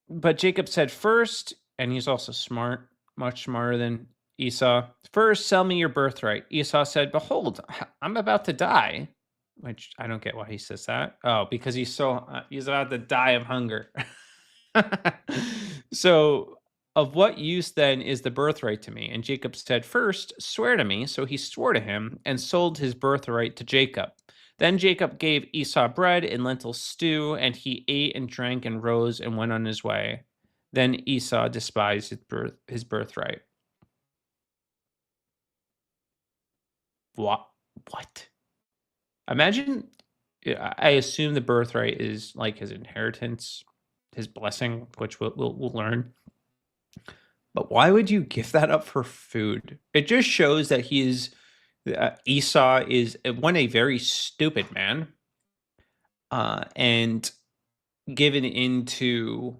but Jacob said first, and he's also smart, much smarter than Esau. First, sell me your birthright. Esau said, behold, I'm about to die. Which I don't get why he says that. Oh, because he's about to die of hunger. So, of what use then is the birthright to me? And Jacob said, first, swear to me. So he swore to him and sold his birthright to Jacob. Then Jacob gave Esau bread and lentil stew, and he ate and drank and rose and went on his way. Then Esau despised his birthright. What? Imagine, I assume the birthright is like his inheritance, his blessing, which we'll learn. But why would you give that up for food? It just shows that Esau is a very stupid man, and given into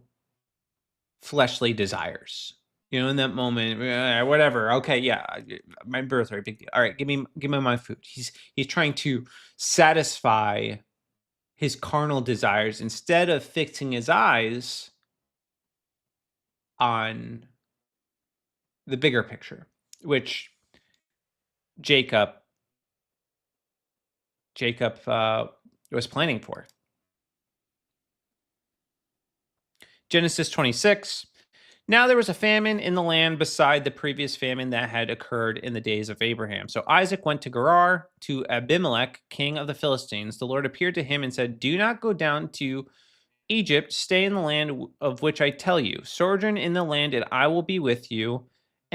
fleshly desires. In that moment, whatever. Okay, yeah, my birthright, big deal. All right, give me my food. He's trying to satisfy his carnal desires instead of fixing his eyes on the bigger picture, which Jacob was planning for. Genesis 26. Now there was a famine in the land beside the previous famine that had occurred in the days of Abraham. So Isaac went to Gerar to Abimelech, king of the Philistines. The Lord appeared to him and said, do not go down to Egypt, stay in the land of which I tell you. Sojourn in the land, and I will be with you,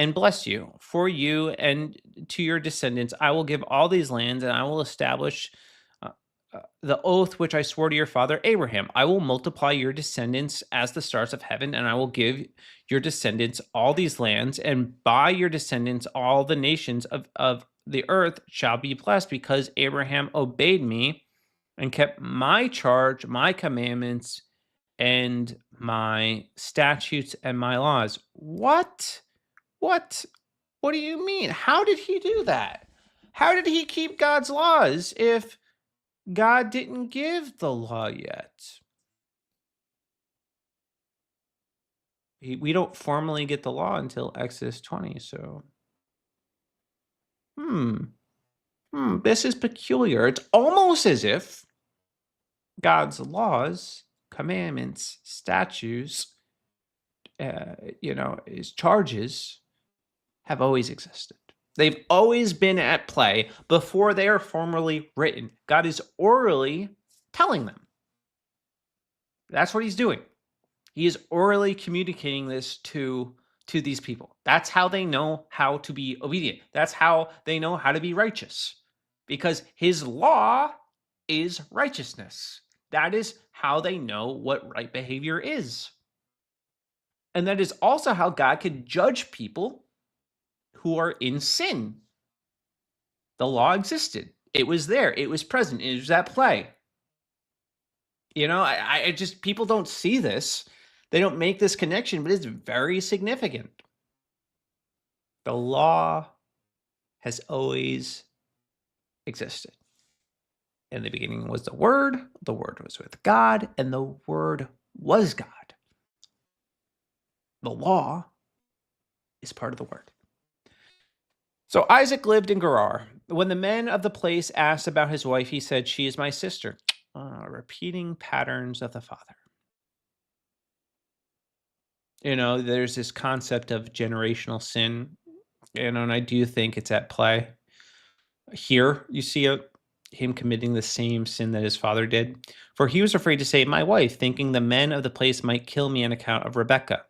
and bless you. For you and to your descendants, I will give all these lands, and I will establish uh, the oath which I swore to your father Abraham. I will multiply your descendants as the stars of heaven, and I will give your descendants all these lands, and by your descendants, all the nations of the earth shall be blessed, because Abraham obeyed me and kept my charge, my commandments, and my statutes and my laws. What? What? What do you mean? How did he do that? How did he keep God's laws if God didn't give the law yet? We don't formally get the law until Exodus 20. So, hmm, this is peculiar. It's almost as if God's laws, commandments, statutes, his charges have always existed. They've always been at play before they are formally written. God is orally telling them. That's what he's doing. He is orally communicating this to these people. That's how they know how to be obedient. That's how they know how to be righteous. Because his law is righteousness. That is how they know what right behavior is. And that is also how God could judge people who are in sin. The law existed. It was there. It was present. It was at play. I just, people don't see this. They don't make this connection, but it's very significant. The law has always existed. In the beginning was the Word was with God, and the Word was God. The law is part of the Word. So Isaac lived in Gerar. When the men of the place asked about his wife, he said, "She is my sister." Repeating patterns of the father. There's this concept of generational sin, and I do think it's at play. Here, you see him committing the same sin that his father did. For he was afraid to say, "My wife," thinking the men of the place might kill me on account of Rebekah,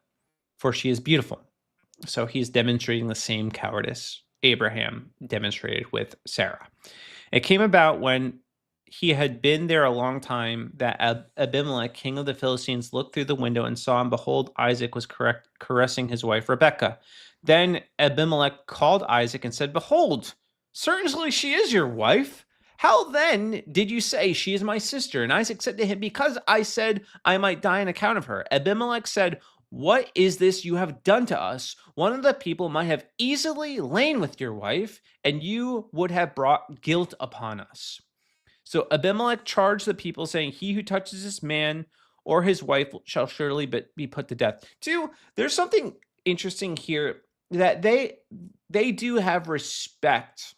for she is beautiful. So he's demonstrating the same cowardice Abraham demonstrated with Sarah. It came about when he had been there a long time that Abimelech, king of the Philistines, looked through the window and saw, and behold, Isaac was caressing his wife Rebekah. Then Abimelech called Isaac and said, "Behold, certainly she is your wife. How then did you say she is my sister?" And Isaac said to him, "Because I said I might die on account of her." Abimelech said, "What is this you have done to us? One of the people might have easily lain with your wife, and you would have brought guilt upon us." So Abimelech charged the people, saying, "He who touches this man or his wife shall surely be put to death." Two, there's something interesting here, that they do have respect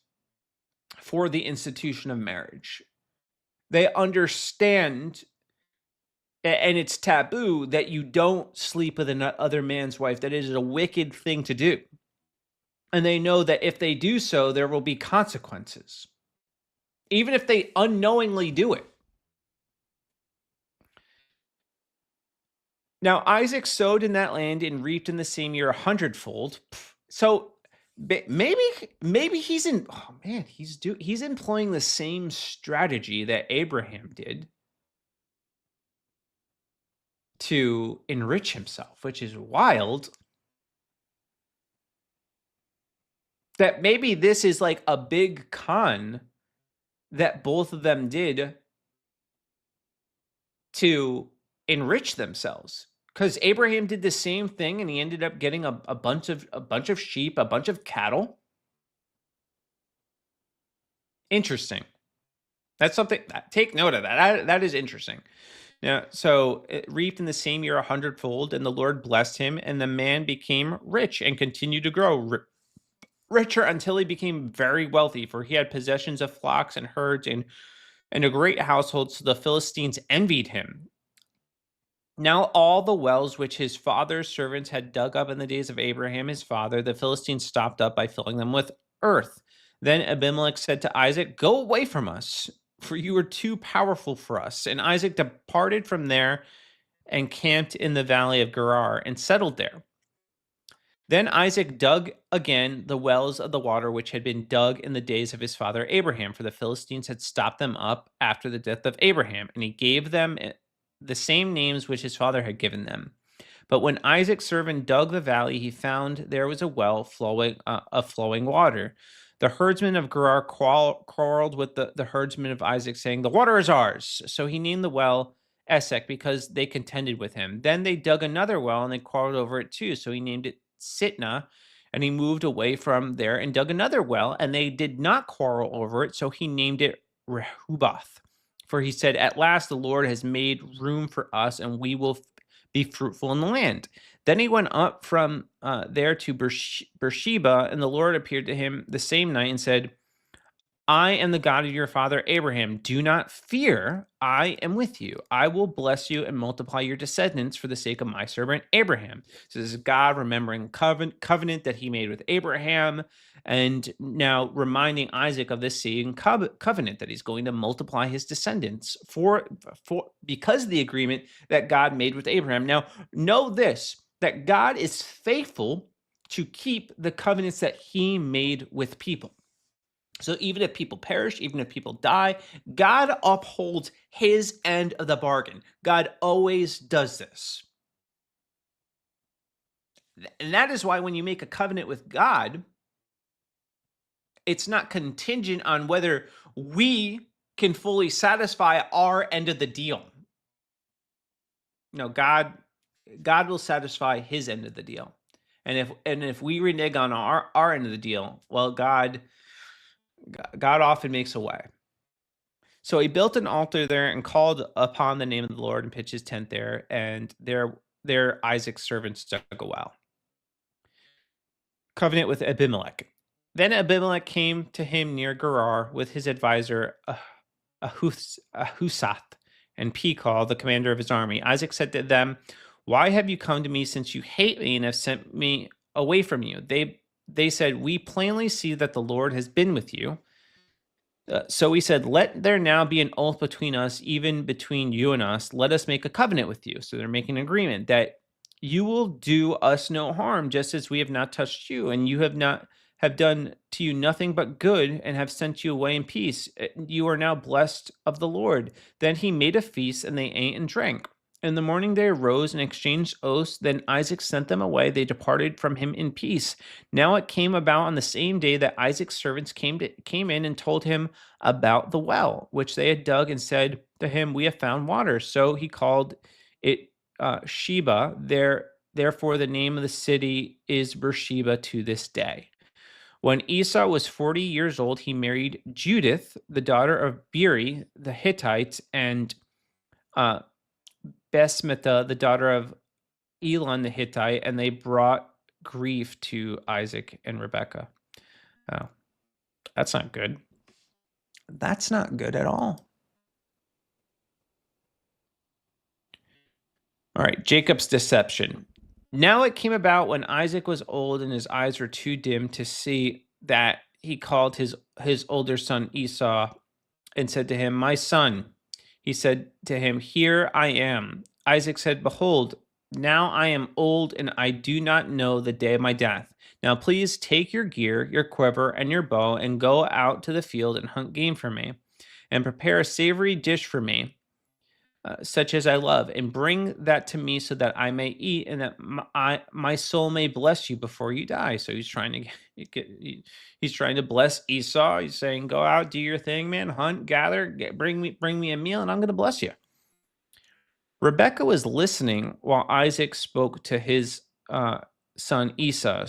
for the institution of marriage. They understand, and it's taboo, that you don't sleep with another man's wife. That is a wicked thing to do. And they know that if they do so, there will be consequences, even if they unknowingly do it. Now Isaac sowed in that land and reaped in the same year 100-fold. So maybe he's in. Oh man, he's employing the same strategy that Abraham did to enrich himself, which is wild. That maybe this is like a big con that both of them did to enrich themselves, because Abraham did the same thing and he ended up getting a bunch of sheep, a bunch of cattle. Interesting. That's something, take note of that. That is interesting. Now, so it reaped in the same year 100-fold, and the Lord blessed him, and the man became rich and continued to grow richer until he became very wealthy, for he had possessions of flocks and herds and a great household, so the Philistines envied him. Now all the wells which his father's servants had dug up in the days of Abraham his father, the Philistines stopped up by filling them with earth. Then Abimelech said to Isaac, "Go away from us, for you are too powerful for us." And Isaac departed from there and camped in the valley of Gerar and settled there. Then Isaac dug again the wells of the water which had been dug in the days of his father Abraham, for the Philistines had stopped them up after the death of Abraham, and he gave them the same names which his father had given them. But when Isaac's servant dug the valley, he found there was a well flowing of flowing water. The herdsmen of Gerar quarreled with the herdsmen of Isaac, saying, "The water is ours." So he named the well Esek, because they contended with him. Then they dug another well, and they quarreled over it too. So he named it Sitnah, and he moved away from there and dug another well, and they did not quarrel over it. So he named it Rehoboth. For he said, "At last the Lord has made room for us, and we will be fruitful in the land." Then he went up from there to Beersheba, and the Lord appeared to him the same night and said, "I am the God of your father Abraham. Do not fear. I am with you. I will bless you and multiply your descendants for the sake of my servant Abraham." So this is God remembering covenant that he made with Abraham, and now reminding Isaac of this same covenant that he's going to multiply his descendants for because of the agreement that God made with Abraham. Now, know this, that God is faithful to keep the covenants that he made with people. So even if people perish, even if people die, God upholds his end of the bargain. God always does this. And that is why when you make a covenant with God, it's not contingent on whether we can fully satisfy our end of the deal. No, God will satisfy his end of the deal. And if we renege on our end of the deal, well, God often makes a way. So he built an altar there and called upon the name of the Lord and pitched his tent there. And there Isaac's servants dug a well. Covenant with Abimelech. Then Abimelech came to him near Gerar with his advisor Ahusath and Pekah, the commander of his army. Isaac said to them, "Why have you come to me, since you hate me and have sent me away from you?" They said, "We plainly see that the Lord has been with you." So he said, "Let there now be an oath between us, even between you and us. Let us make a covenant with you." So they're making an agreement that you will do us no harm, just as we have not touched you, and you have done to you nothing but good, and have sent you away in peace. You are now blessed of the Lord. Then he made a feast, and they ate and drank. In the morning they arose and exchanged oaths. Then Isaac sent them away. They departed from him in peace. Now it came about on the same day that Isaac's servants came in and told him about the well, which they had dug, and said to him, "We have found water." So he called it Sheba. Therefore, the name of the city is Beersheba to this day. When Esau was 40 years old, he married Judith, the daughter of Beeri the Hittite, and uh, Basmata, the daughter of Elon the Hittite, and they brought grief to Isaac and Rebekah. Oh, that's not good. That's not good at all. All right, Jacob's deception. Now it came about when Isaac was old and his eyes were too dim to see, that he called his older son Esau and said to him, "My son." He said to him, "Here I am." Isaac said, "Behold, now I am old and I do not know the day of my death. Now please take your gear, your quiver, and your bow, and go out to the field and hunt game for me, and prepare a savory dish for me, such as I love, and bring that to me, so that I may eat, and that my soul may bless you before you die." So he's trying to he's trying to bless Esau. He's saying, "Go out, do your thing, man. Hunt, gather, bring me a meal, and I'm going to bless you." Rebekah was listening while Isaac spoke to his son Esau.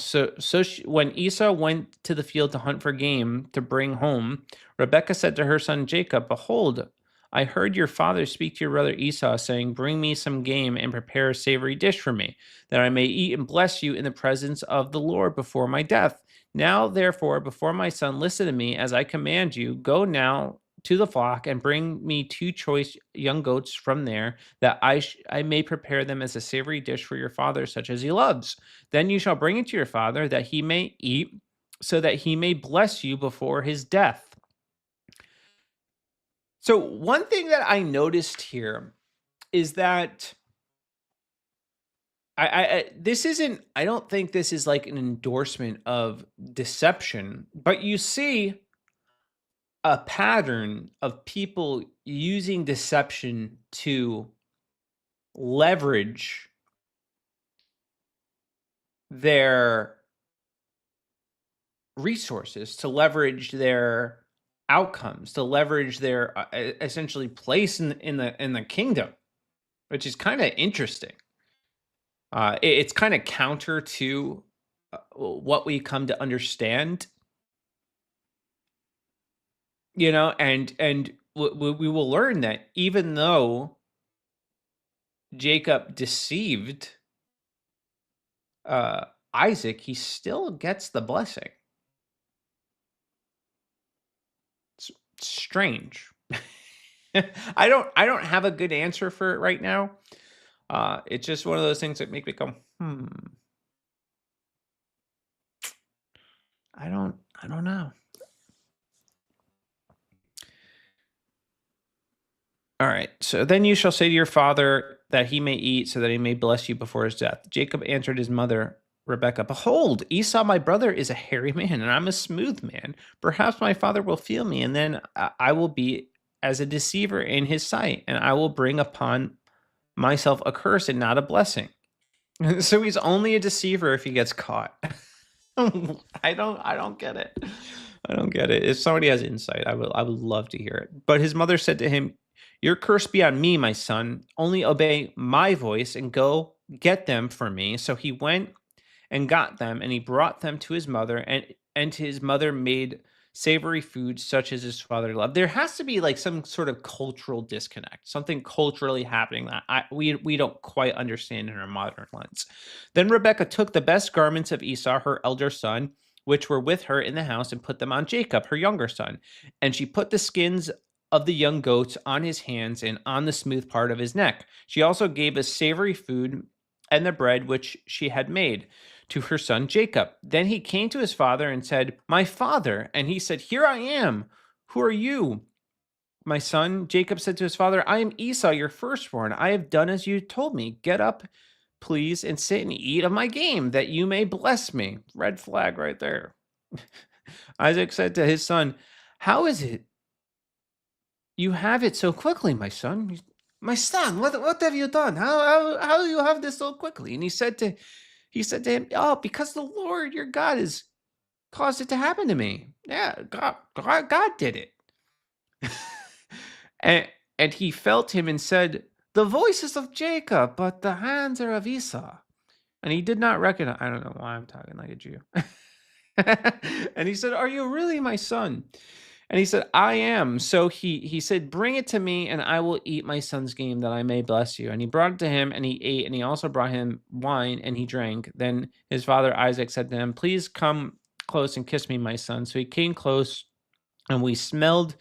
When Esau went to the field to hunt for game to bring home, Rebekah said to her son Jacob, "Behold, I heard your father speak to your brother Esau, saying, 'Bring me some game and prepare a savory dish for me, that I may eat and bless you in the presence of the Lord before my death.' Now, therefore, before my son, listen to me as I command you. Go now to the flock and bring me two choice young goats from there, that I may prepare them as a savory dish for your father, such as he loves. Then you shall bring it to your father, that he may eat, so that he may bless you before his death." So one thing that I noticed here is that This isn't, I don't think this is like an endorsement of deception, but you see a pattern of people using deception to leverage their resources, to leverage their outcomes, to leverage their essentially place in the kingdom, which is kind of interesting. It's kind of counter to what we come to understand, and we will learn that even though Jacob deceived uh, Isaac, he still gets the blessing. It's strange. I don't have a good answer for it right now. It's just one of those things that make me go, I don't know. All right. So then you shall say to your father that he may eat, so that he may bless you before his death. Jacob answered his mother, Rebekah, behold, Esau my brother is a hairy man, and I'm a smooth man. Perhaps my father will feel me, and then I will be as a deceiver in his sight, and I will bring upon myself a curse and not a blessing. So he's only a deceiver if he gets caught. I don't get it. I don't get it. If somebody has insight, I would love to hear it. But his mother said to him, your curse be on me, my son. Only obey my voice and go get them for me. So he went and got them, and he brought them to his mother, and his mother made savory food such as his father loved. There has to be like some sort of cultural disconnect, something culturally happening that we don't quite understand in our modern lens. Then Rebekah took the best garments of Esau, her elder son, which were with her in the house, and put them on Jacob, her younger son. And she put the skins of the young goats on his hands and on the smooth part of his neck. She also gave us savory food and the bread which she had made to her son Jacob. Then he came to his father and said, my father. And he said, here I am. Who are you? My son. Jacob said to his father, I am Esau, your firstborn. I have done as you told me. Get up, please, and sit and eat of my game, that you may bless me. Red flag right there. Isaac said to his son, how is it you have it so quickly, my son? My son, what have you done? How do you have this so quickly? And he said to him, oh, because the Lord your God has caused it to happen to me. Yeah, God did it. and he felt him and said, the voice is of Jacob, but the hands are of Esau. And he did not recognize. I don't know why I'm talking like a Jew. And he said, are you really my son? And he said, I am. So he said, bring it to me, and I will eat my son's game, that I may bless you. And he brought it to him, and he ate, and he also brought him wine, and he drank. Then his father Isaac said to him, please come close and kiss me, my son. So he came close, and we smelled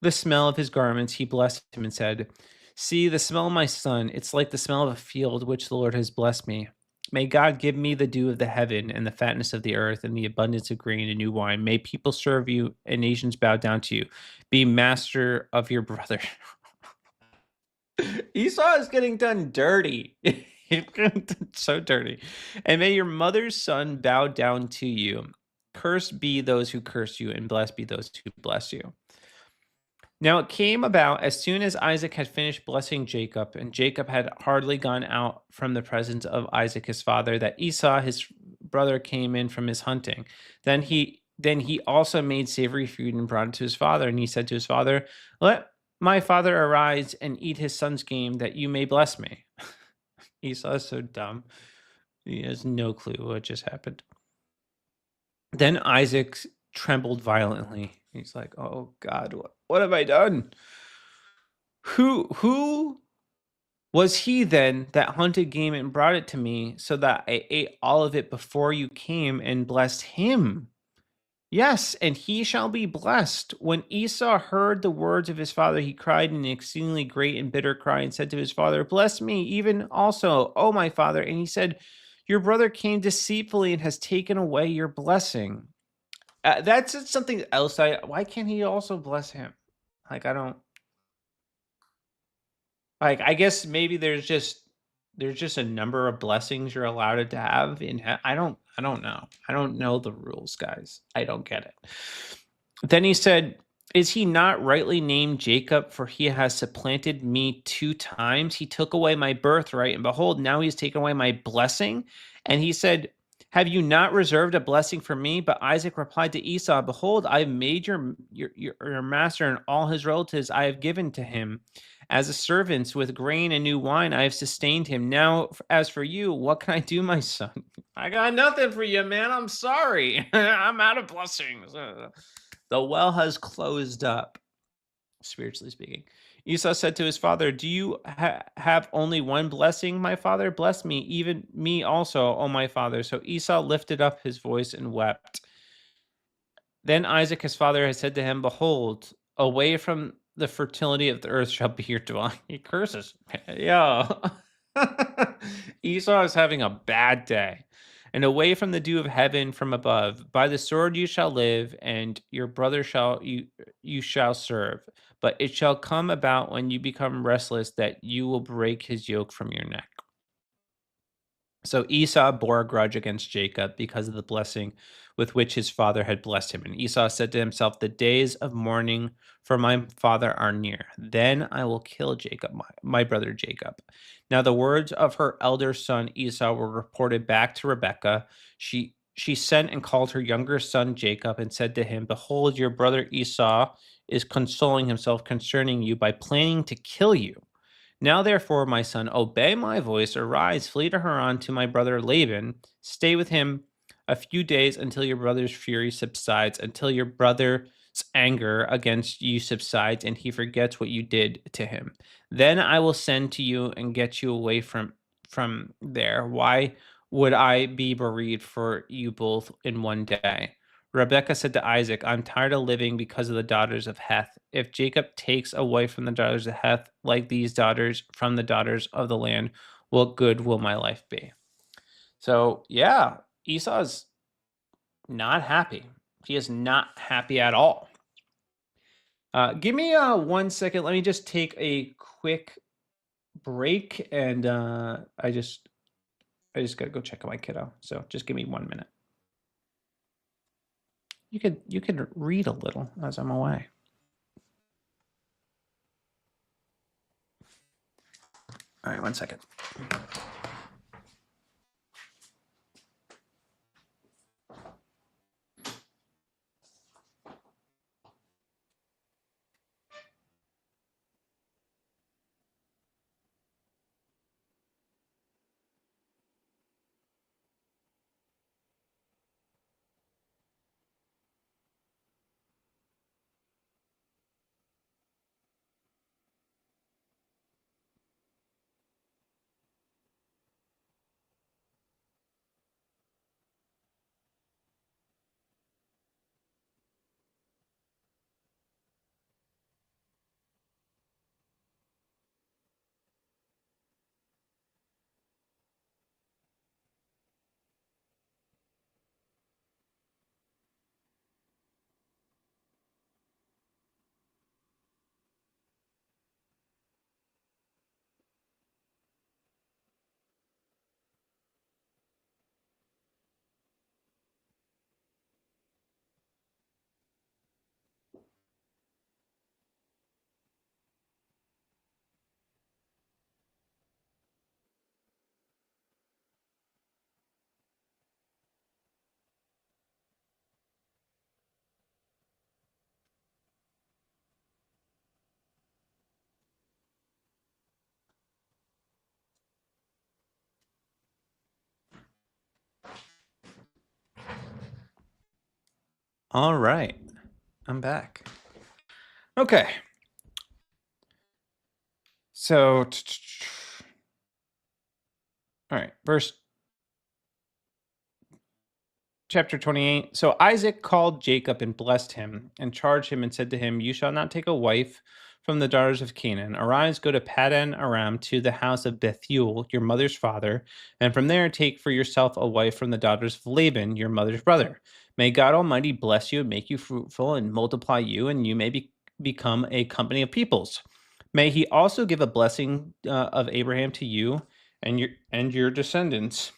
the smell of his garments. He blessed him and said, see, the smell of my son, it's like the smell of a field which the Lord has blessed me. May God give me the dew of the heaven and the fatness of the earth and the abundance of grain and new wine. May people serve you and nations bow down to you. Be master of your brother. Esau is getting done dirty. So dirty. And may your mother's son bow down to you. Cursed be those who curse you, and blessed be those who bless you. Now it came about as soon as Isaac had finished blessing Jacob, and Jacob had hardly gone out from the presence of Isaac his father, that Esau his brother came in from his hunting. Then he also made savory food and brought it to his father, and he said to his father, let my father arise and eat his son's game, that you may bless me. Esau is so dumb. He has no clue what just happened. Then Isaac trembled violently. He's like, oh God, what have I done? Who was he then that hunted game and brought it to me, so that I ate all of it before you came and blessed him? Yes, and he shall be blessed. When Esau heard the words of his father, he cried an exceedingly great and bitter cry and said to his father, bless me even also, O my father. And he said, your brother came deceitfully and has taken away your blessing. That's something else. Why can't he also bless him? Like, I don't like. I guess maybe there's there's just a number of blessings you're allowed to have I don't know. I don't know the rules, guys. I don't get it. Then he said, is he not rightly named Jacob? For he has supplanted me 2 times. He took away my birthright, and behold, now he's taken away my blessing. And he said, have you not reserved a blessing for me? But Isaac replied to Esau, behold, I have made your master and all his relatives I have given to him. As a servant with grain and new wine, I have sustained him. Now, as for you, what can I do, my son? I got nothing for you, man. I'm sorry. I'm out of blessings. The well has closed up, spiritually speaking. Esau said to his father, do you have only one blessing, my father? Bless me, even me also, O my father. So Esau lifted up his voice and wept. Then Isaac, his father, had said to him, behold, away from the fertility of the earth shall be your dwelling. He curses. Yeah. Esau is having a bad day. And away from the dew of heaven from above, by the sword you shall live, and your brother you shall serve. But it shall come about when you become restless that you will break his yoke from your neck. So Esau bore a grudge against Jacob because of the blessing with which his father had blessed him. And Esau said to himself, the days of mourning for my father are near. Then I will kill Jacob, my brother Jacob. Now the words of her elder son Esau were reported back to Rebekah. She sent and called her younger son Jacob and said to him, behold, your brother Esau is consoling himself concerning you by planning to kill you. Now, therefore, my son, obey my voice, arise, flee to Haran to my brother Laban, stay with him a few days until your brother's fury subsides, until your brother's anger against you subsides, and he forgets what you did to him. Then I will send to you and get you away from there. Why would I be bereaved for you both in one day? Rebekah said to Isaac, I'm tired of living because of the daughters of Heth. If Jacob takes away from the daughters of Heth, like these daughters from the daughters of the land, what good will my life be? So, yeah, Esau's not happy. He is not happy at all. Give me 1 second. Let me just take a quick break, and I just gotta go check on my kiddo. So just give me 1 minute. You could read a little as I'm away. All right, 1 second. All right, I'm back. Okay. So, all right, verse chapter 28. So Isaac called Jacob and blessed him and charged him and said to him, you shall not take a wife from the daughters of Canaan. Arise, go to Paddan Aram to the house of Bethuel, your mother's father, and from there take for yourself a wife from the daughters of Laban, your mother's brother. May God Almighty bless you and make you fruitful and multiply you, and you may become a company of peoples. May he also give a blessing of Abraham to you and your descendants.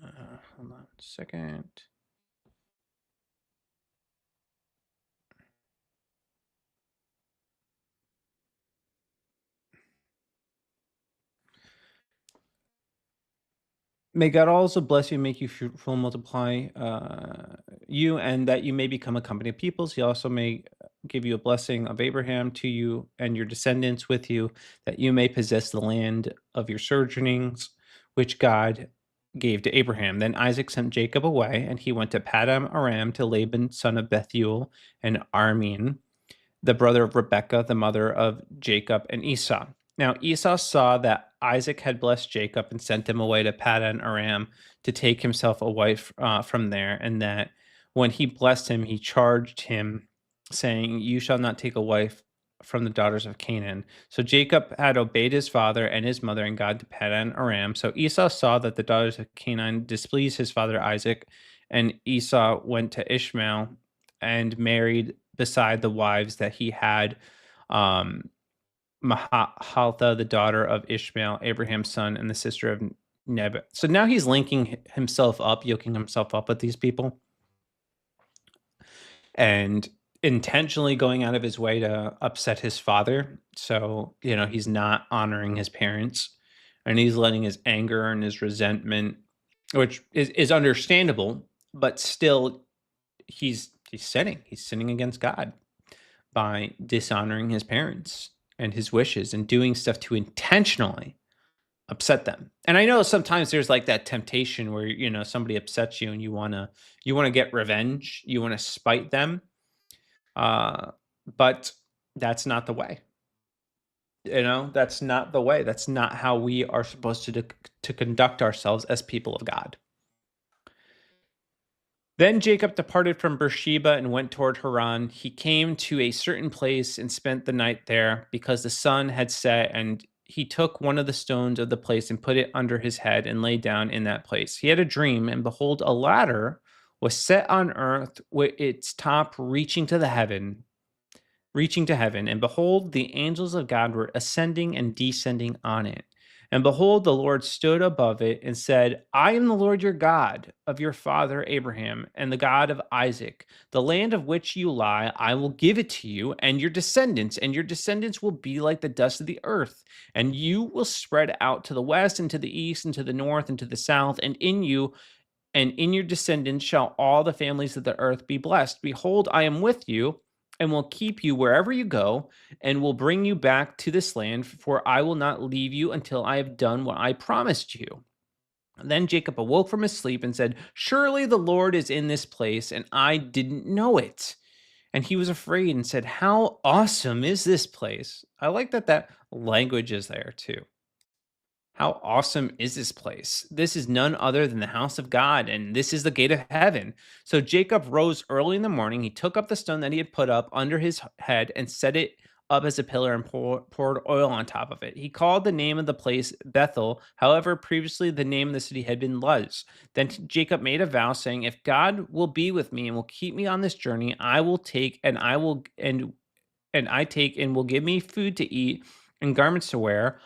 Hold on a second. May God also bless you, make you fruitful, multiply you, and that you may become a company of peoples. He also may give you a blessing of Abraham to you and your descendants with you, that you may possess the land of your sojournings, which God gave to Abraham. Then Isaac sent Jacob away, and he went to Padam Aram to Laban, son of Bethuel, and Aramean, the brother of Rebekah, the mother of Jacob and Esau. Now Esau saw that Isaac had blessed Jacob and sent him away to Paddan Aram to take himself a wife from there, and that when he blessed him, he charged him, saying, "You shall not take a wife from the daughters of Canaan." So Jacob had obeyed his father and his mother and gone to Paddan Aram. So Esau saw that the daughters of Canaan displeased his father Isaac, and Esau went to Ishmael and married beside the wives that he had, um, Mahaltha, the daughter of Ishmael, Abraham's son, and the sister of Nebat. So now he's linking himself up, yoking himself up with these people, and intentionally going out of his way to upset his father. So, he's not honoring his parents, and he's letting his anger and his resentment, which is understandable, but still he's sinning. He's sinning against God by dishonoring his parents and his wishes and doing stuff to intentionally upset them. And I know sometimes there's like that temptation where somebody upsets you and you want to get revenge, you want to spite them, but that's not the way. That's not the way. That's not how we are supposed to conduct ourselves as people of God. Then Jacob departed from Beersheba and went toward Haran. He came to a certain place and spent the night there because the sun had set, and he took one of the stones of the place and put it under his head and lay down in that place. He had a dream, and behold, a ladder was set on earth with its top reaching to heaven, and behold, the angels of God were ascending and descending on it. And behold, the Lord stood above it and said, I am the Lord your God of your father Abraham, and the God of Isaac. The land of which you lie, I will give it to you and your descendants will be like the dust of the earth. And you will spread out to the west and to the east and to the north and to the south, and in you and in your descendants shall all the families of the earth be blessed. Behold, I am with you and will keep you wherever you go, and will bring you back to this land, for I will not leave you until I have done what I promised you. And then Jacob awoke from his sleep and said, Surely the Lord is in this place, and I didn't know it. And he was afraid and said, How awesome is this place? I like that language is there too. How awesome is this place? This is none other than the house of God, and this is the gate of heaven. So Jacob rose early in the morning. He took up the stone that he had put up under his head and set it up as a pillar and poured oil on top of it. He called the name of the place Bethel. However, previously the name of the city had been Luz. Then Jacob made a vow, saying, If God will be with me and will keep me on this journey, I will take and I will and I take and will give me food to eat and garments to wear.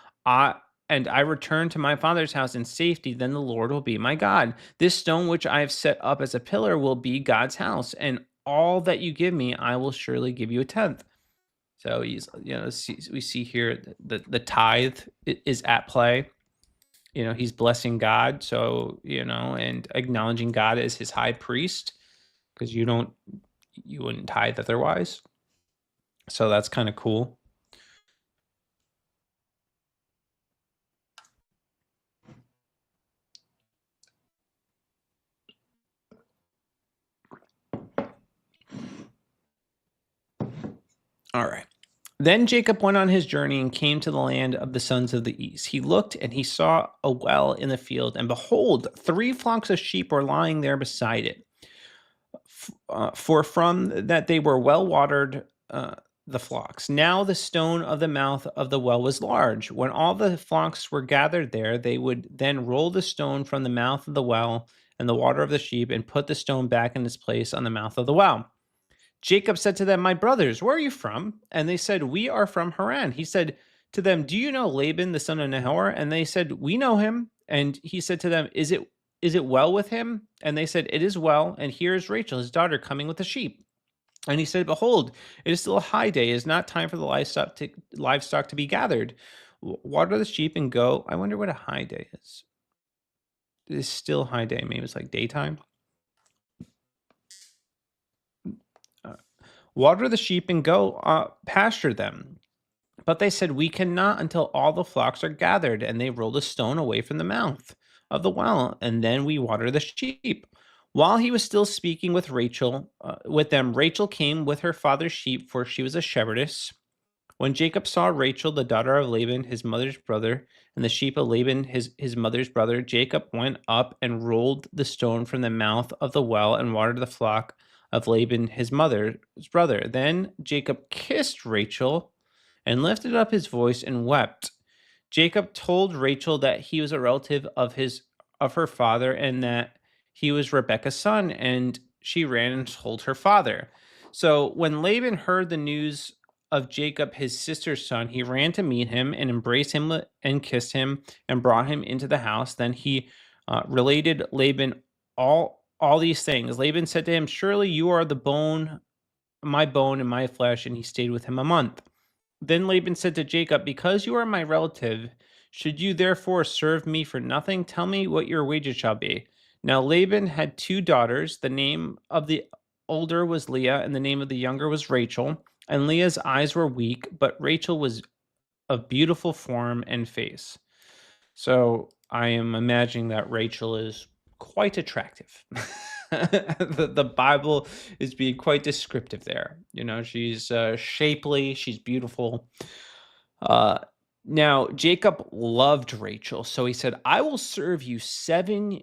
And I return to my father's house in safety, then the Lord will be my God. This stone which I have set up as a pillar will be God's house, and all that you give me, I will surely give you a tenth. So we see here the tithe is at play. He's blessing God, so and acknowledging God as his high priest, because you wouldn't tithe otherwise. So that's kind of cool. All right. Then Jacob went on his journey and came to the land of the sons of the east. He looked and he saw a well in the field, and behold, 3 flocks of sheep were lying there beside it. For from that they were well watered, the flocks. Now the stone of the mouth of the well was large. When all the flocks were gathered there, they would then roll the stone from the mouth of the well and the water of the sheep, and put the stone back in its place on the mouth of the well. Jacob said to them, My brothers, where are you from? And they said, We are from Haran. He said, to them, "Do you know Laban, the son of Nahor?" And they said, "We know him." And he said to them, "Is it well with him?" And they said, "It is well. And here is Rachel, his daughter, coming with the sheep." And he said, "Behold, it is still a high day. It is not time for the livestock to be gathered. Water the sheep and go." I wonder what a high day is. It is still high day. Maybe it's like daytime. Uh, Water the sheep and go pasture them. But they said, "We cannot until all the flocks are gathered." And they rolled a stone away from the mouth of the well, and then we water the sheep. While he was still speaking with them, Rachel came with her father's sheep, for she was a shepherdess. When Jacob saw Rachel, the daughter of Laban, his mother's brother, and the sheep of Laban, his mother's brother, Jacob went up and rolled the stone from the mouth of the well and watered the flock of Laban, his mother's brother. Then Jacob kissed Rachel and lifted up his voice and wept. Jacob told Rachel that he was a relative of her father and that he was Rebekah's son, and she ran and told her father. So when Laban heard the news of Jacob, his sister's son, he ran to meet him and embraced him and kissed him and brought him into the house. Then he related Laban all these things. Laban said to him, "Surely you are my bone and my flesh," and he stayed with him a month. Then Laban said to Jacob, "Because you are my relative, should you therefore serve me for nothing? Tell me what your wages shall be." Now Laban had two daughters. The name of the older was Leah, and the name of the younger was Rachel. And Leah's eyes were weak, but Rachel was of beautiful form and face. So I am imagining that Rachel is quite attractive. The Bible is being quite descriptive there. She's shapely, she's beautiful. Uh, Now, Jacob loved Rachel, so he said, "I will serve you 7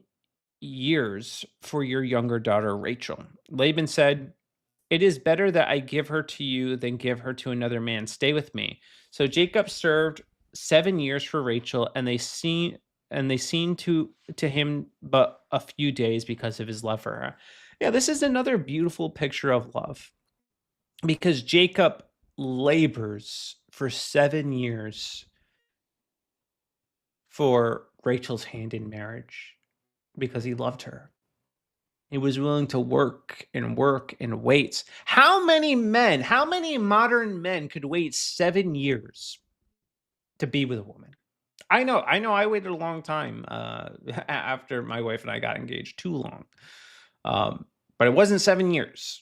years for your younger daughter, Rachel." Laban said, "It is better that I give her to you than give her to another man. Stay with me." So Jacob served 7 years for Rachel, and they seemed to him but a few days because of his love for her. Yeah, this is another beautiful picture of love, because Jacob labors for 7 years for Rachel's hand in marriage because he loved her. He was willing to work and wait. How many men, how many modern men could wait 7 years to be with a woman? I know, I waited a long time after my wife and I got engaged, too long. But it wasn't 7 years,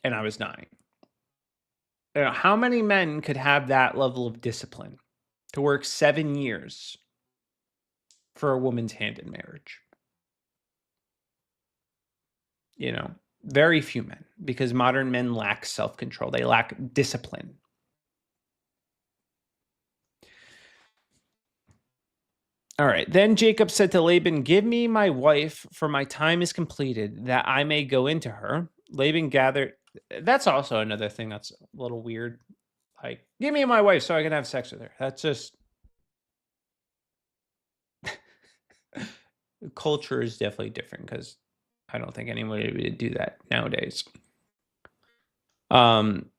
and I was 9. How many men could have that level of discipline to work 7 years for a woman's hand in marriage? You know, very few men, because modern men lack self-control. They lack discipline. All right. Then Jacob said to Laban, "Give me my wife, for my time is completed, that I may go into her." Laban gathered. That's also another thing that's a little weird. Like, give me my wife so I can have sex with her. That's just culture is definitely different, because I don't think anyone would do that nowadays. Um,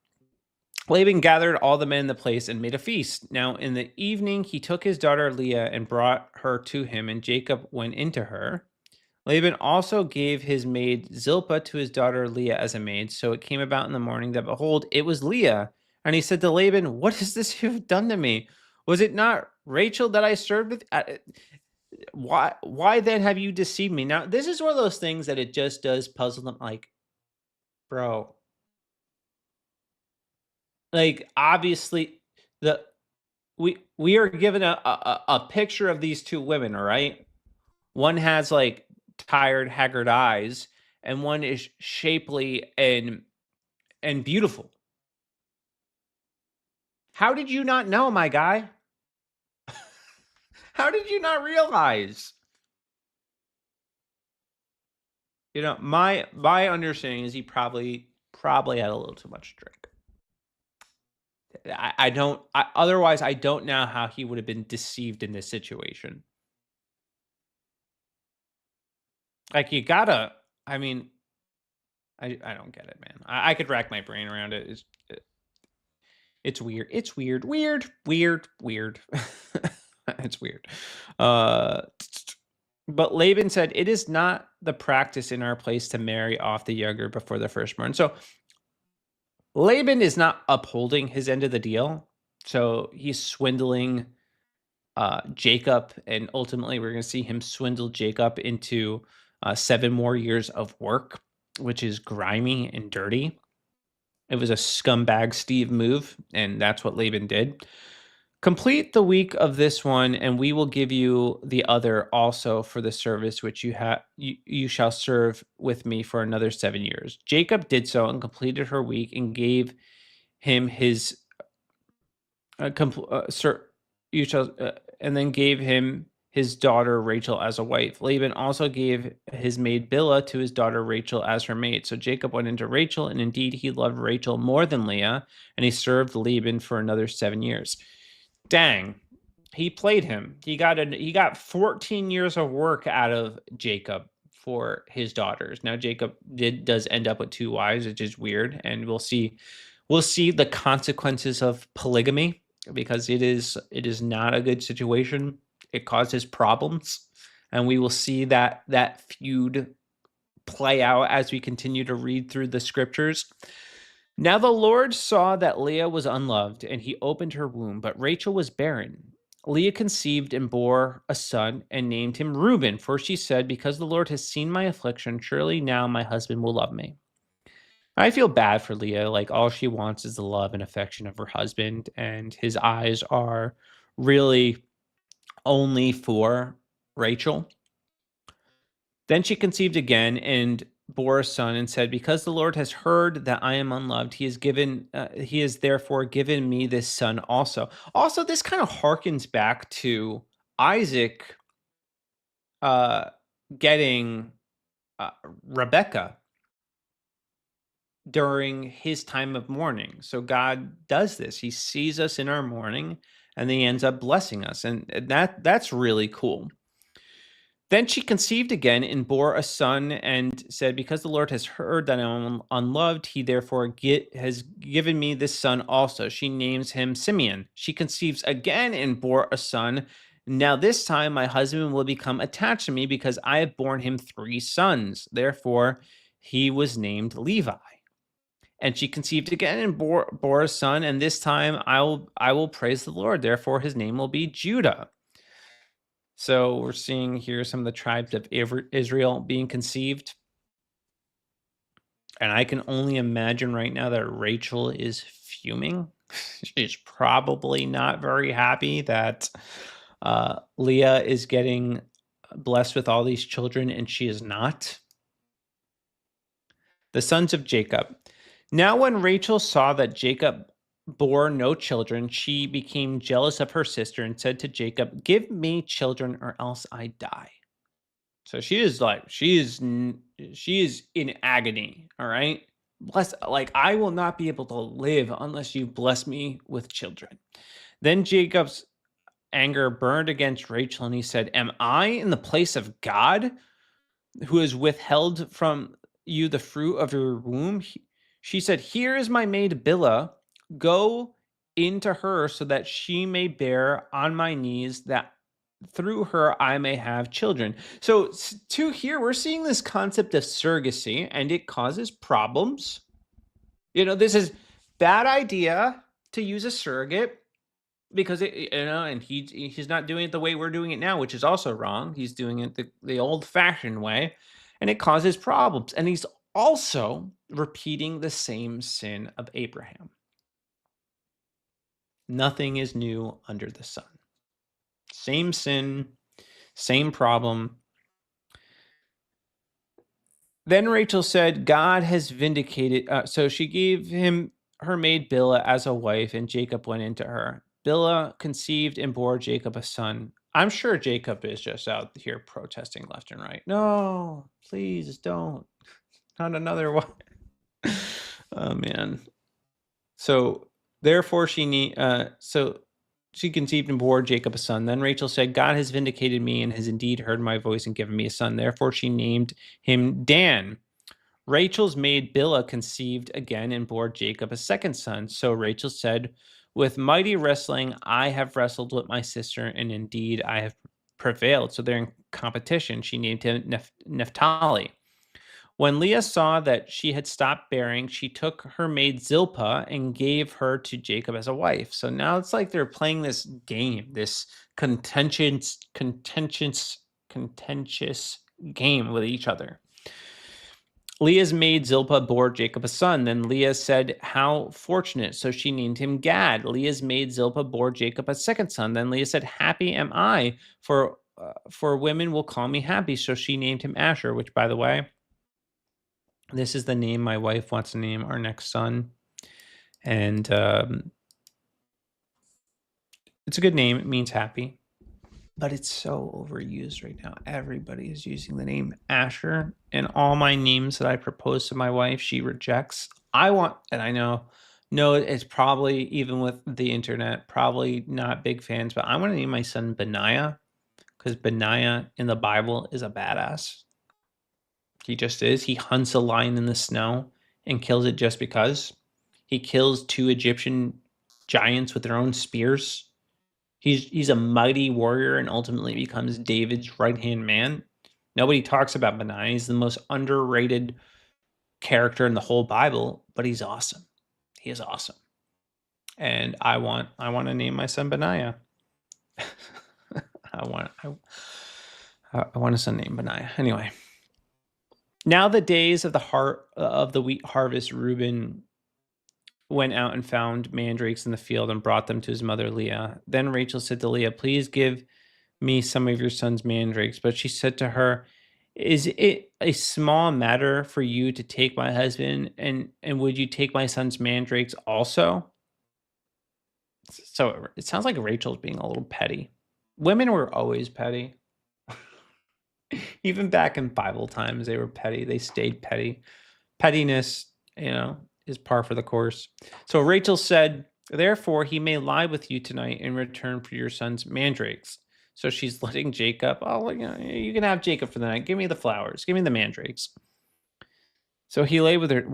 Laban gathered all the men in the place and made a feast. Now, in the evening, he took his daughter Leah and brought her to him, and Jacob went into her. Laban also gave his maid Zilpah to his daughter Leah as a maid. So it came about in the morning that, behold, it was Leah. And he said to Laban, "What is this you have done to me? Was it not Rachel that I served with? Why then have you deceived me?" Now, this is one of those things that it just does puzzle them. Like, bro, like, obviously, the we are given a picture of these two women, all right? One has like tired, haggard eyes, and one is shapely and beautiful. How did you not know, my guy? How did you not realize? My understanding is he probably had a little too much to drink. I don't. Otherwise, I don't know how he would have been deceived in this situation. Like, you gotta. I mean, I don't get it, man. I could rack my brain around it. It's weird. It's weird. Weird. Weird. Weird. It's weird. Uh, but Laban said, "It is not the practice in our place to marry off the younger before the firstborn." So Laban is not upholding his end of the deal. So he's swindling Jacob, and ultimately we're going to see him swindle Jacob into 7 more years of work, which is grimy and dirty. It was a scumbag Steve move, and that's what Laban did. Complete the week of this one, and we will give you the other also for the service which you shall serve with me for another 7 years. Jacob did so and completed her week and gave him his you shall and then gave him his daughter Rachel as a wife. Laban also gave his maid Bilhah to his daughter Rachel as her maid. So Jacob went into Rachel, and indeed he loved Rachel more than Leah, and he served Laban for another 7 years. Dang, he played him. He got 14 years of work out of Jacob for his daughters. Now Jacob does end up with 2 wives, which is weird, and we'll see the consequences of polygamy, because it is not a good situation. It causes problems, and we will see that feud play out as we continue to read through the scriptures. Now the Lord saw that Leah was unloved, and he opened her womb, but Rachel was barren. Leah conceived and bore a son and named him Reuben, for she said, "Because the Lord has seen my affliction, surely now my husband will love me." I feel bad for Leah. Like, all she wants is the love and affection of her husband, and his eyes are really only for Rachel. Then she conceived again and bore a son and said, "Because the Lord has heard that I am unloved, he has therefore given me this son also." Also, this kind of harkens back to Isaac uh, getting uh, Rebecca during his time of mourning. So God does this. He sees us in our mourning, and then he ends up blessing us. And that's really cool. Then she conceived again and bore a son and said, "Because the Lord has heard that I am unloved, he therefore has given me this son also." She names him Simeon. She conceives again and bore a son. "Now this time my husband will become attached to me, because I have borne him 3 sons. Therefore he was named Levi." And she conceived again and bore a son, and this time I will praise the Lord. Therefore his name will be Judah. So we're seeing here some of the tribes of Israel being conceived. And I can only imagine right now that Rachel is fuming. She's probably not very happy that Leah is getting blessed with all these children and she is not. The sons of Jacob. Now when Rachel saw that Jacob bore no children, she became jealous of her sister and said to Jacob, "Give me children or else I die." So she is in agony. All right. I will not be able to live unless you bless me with children. Then Jacob's anger burned against Rachel, and he said, "Am I in the place of God, who has withheld from you the fruit of your womb?" She said, "Here is my maid Bilhah. Go into her so that she may bear on my knees, that through her I may have children." So to here, we're seeing this concept of surrogacy, and it causes problems. This is bad idea to use a surrogate, because and he's not doing it the way we're doing it now, which is also wrong. He's doing it the old-fashioned way, and it causes problems. And he's also repeating the same sin of Abraham. Nothing is new under the sun. Same sin, same problem. Then Rachel said, "God has vindicated." So she gave him her maid Bilhah as a wife, and Jacob went into her. Bilhah conceived and bore Jacob a son. I'm sure Jacob is just out here protesting left and right. "No, please don't. Not another one." Oh man. So therefore she conceived and bore Jacob a son. Then Rachel said, "God has vindicated me and has indeed heard my voice and given me a son." Therefore she named him Dan. Rachel's maid Bilhah conceived again and bore Jacob a second son. So Rachel said, with mighty wrestling, I have wrestled with my sister, and indeed I have prevailed. So they're in competition. She named him Naphtali. When Leah saw that she had stopped bearing, she took her maid Zilpah and gave her to Jacob as a wife. So now it's like they're playing this game, this contentious game with each other. Leah's maid Zilpah bore Jacob a son. Then Leah said, how fortunate. So she named him Gad. Leah's maid Zilpah bore Jacob a second son. Then Leah said, happy am I, for women will call me happy. So she named him Asher, which, by the way, this is the name my wife wants to name our next son. And it's a good name. It means happy. But it's so overused right now. Everybody is using the name Asher. And all my names that I propose to my wife, she rejects. And I know, no, it's probably, even with the internet, probably not big fans, but I want to name my son Benaiah, because Benaiah in the Bible is a badass. He just is. He hunts a lion in the snow and kills it just because. He kills 2 Egyptian giants with their own spears. He's a mighty warrior and ultimately becomes David's right-hand man. Nobody talks about Benaiah. He's the most underrated character in the whole Bible, but he's awesome. He is awesome. And I want to name my son Benaiah. I want a son named Benaiah. Anyway. Now the days of the wheat harvest, Reuben went out and found mandrakes in the field and brought them to his mother Leah. Then Rachel said to Leah, please give me some of your son's mandrakes. But she said to her, is it a small matter for you to take my husband, and would you take my son's mandrakes also? So it sounds like Rachel's being a little petty. Women were always petty. Even back in Bible times, they were petty. They stayed petty. Pettiness, is par for the course. So Rachel said, therefore, he may lie with you tonight in return for your son's mandrakes. So she's letting Jacob, you can have Jacob for the night. Give me the flowers. Give me the mandrakes. So he lay with her.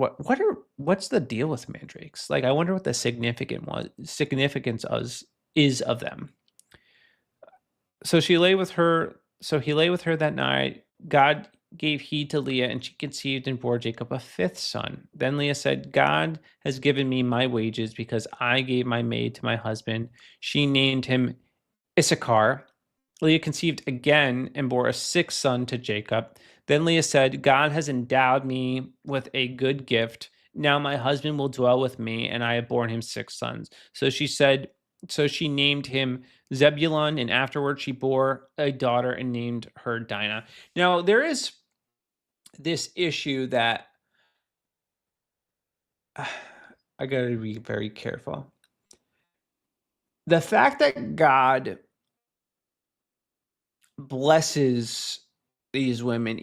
What's the deal with mandrakes? Like, I wonder what the significance is of them. So he lay with her that night. God gave heed to Leah, and she conceived and bore Jacob a 5th son. Then Leah said, God has given me my wages because I gave my maid to my husband. She named him Issachar. Leah conceived again and bore a 6th son to Jacob. Then Leah said, God has endowed me with a good gift. Now my husband will dwell with me, and I have borne him 6 sons. So she named him Zebulun, and afterward she bore a daughter and named her Dinah. Now, there is this issue that I got to be very careful. The fact that God blesses these women,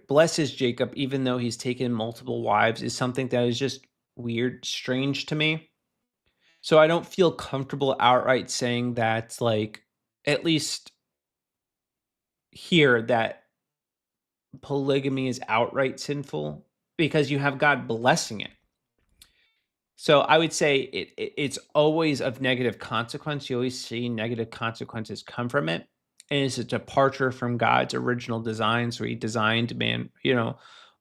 blesses Jacob, even though he's taken multiple wives, is something that is just weird, strange to me. So I don't feel comfortable outright saying that, like, at least here, that polygamy is outright sinful, because you have God blessing it. So I would say it's always of negative consequence. You always see negative consequences come from it. And it's a departure from God's original design. So he designed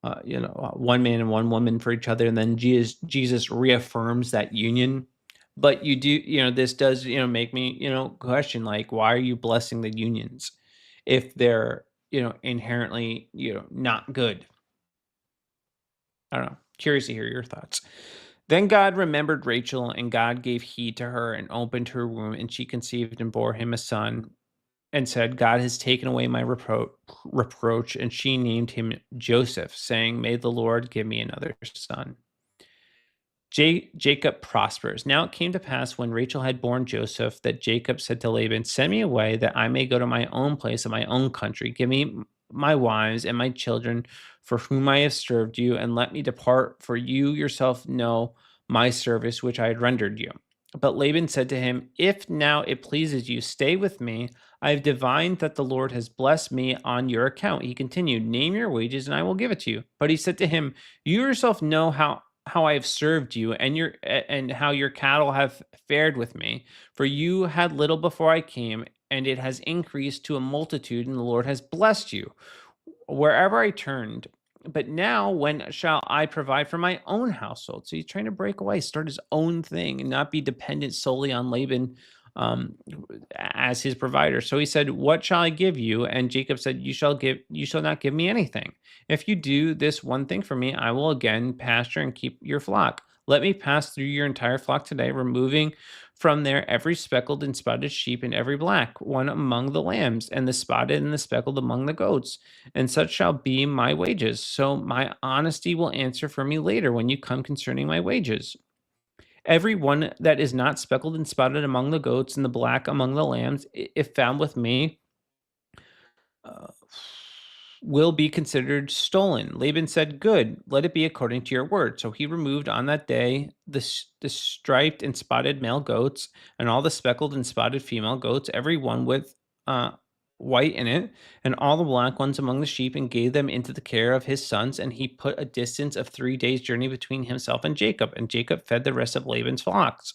one man and one woman for each other. And then Jesus reaffirms that union. But this does, make me, question, like, why are you blessing the unions if they're, inherently, not good? I don't know. Curious to hear your thoughts. Then God remembered Rachel, and God gave heed to her and opened her womb, and she conceived and bore him a son, and said, God has taken away my reproach, and she named him Joseph, saying, may the Lord give me another son. Jacob prospers. Now it came to pass when Rachel had borne Joseph that Jacob said to Laban, send me away that I may go to my own place in my own country. Give me my wives and my children for whom I have served you, and let me depart, for you yourself know my service which I had rendered you. But Laban said to him, "If now it pleases you, stay with me. I have divined that the Lord has blessed me on your account." He continued, "Name your wages, and I will give it to you." But he said to him, "You yourself know how I have served you, and how your cattle have fared with me. For you had little before I came, and it has increased to a multitude, and the Lord has blessed you wherever I turned. But now, when shall I provide for my own household?" So he's trying to break away, start his own thing, and not be dependent solely on Laban um, as his provider. So he said, "What shall I give you?" And Jacob said, You shall not give me anything. If you do this one thing for me, I will again pasture and keep your flock. Let me pass through your entire flock today, removing from there every speckled and spotted sheep and every black one among the lambs, and the spotted and the speckled among the goats, and such shall be my wages. So my honesty will answer for me later when you come concerning my wages. Every one that is not speckled and spotted among the goats and the black among the lambs, if found with me, uh, will be considered stolen. Laban said, "Good, let it be according to your word." So he removed on that day the striped and spotted male goats and all the speckled and spotted female goats, every one with uh, white in it, and all the black ones among the sheep, and gave them into the care of his sons. And he put a distance of 3 days' journey between himself and Jacob fed the rest of Laban's flocks.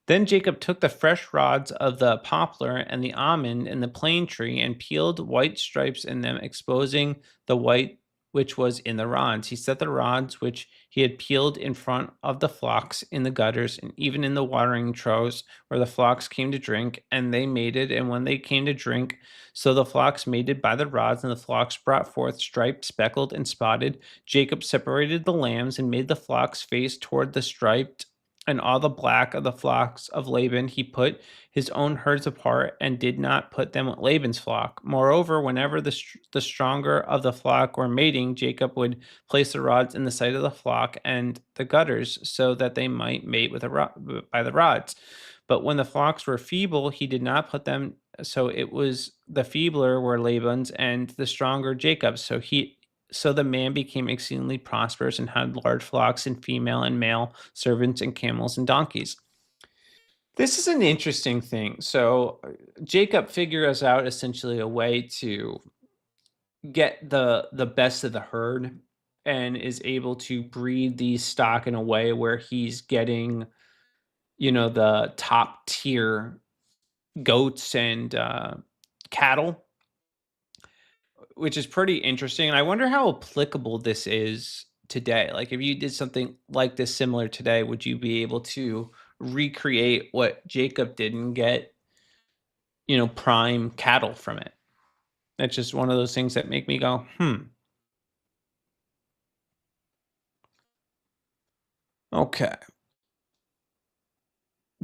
Then Jacob took the fresh rods of the poplar and the almond and the plane tree and peeled white stripes in them, exposing the white which was in the rods. He set the rods which he had peeled in front of the flocks in the gutters and even in the watering troughs where the flocks came to drink, and they mated. And when they came to drink, so the flocks mated by the rods, and the flocks brought forth striped, speckled, and spotted. Jacob separated the lambs and made the flocks face toward the striped, and all the black of the flocks of Laban he put his own herds apart, and did not put them with Laban's flock. Moreover, whenever the stronger of the flock were mating, Jacob would place the rods in the sight of the flock and the gutters, so that they might mate with by the rods. But when the flocks were feeble, he did not put them. So it was the feebler were Laban's, and the stronger Jacob's. So the man became exceedingly prosperous and had large flocks and female and male servants and camels and donkeys. This is an interesting thing. So Jacob figures out essentially a way to get the best of the herd, and is able to breed these stock in a way where he's getting, the top tier goats and cattle, which is pretty interesting. And I wonder how applicable this is today. Like, if you did something like this similar today, would you be able to recreate what Jacob did and get, prime cattle from it? That's just one of those things that make me go, okay.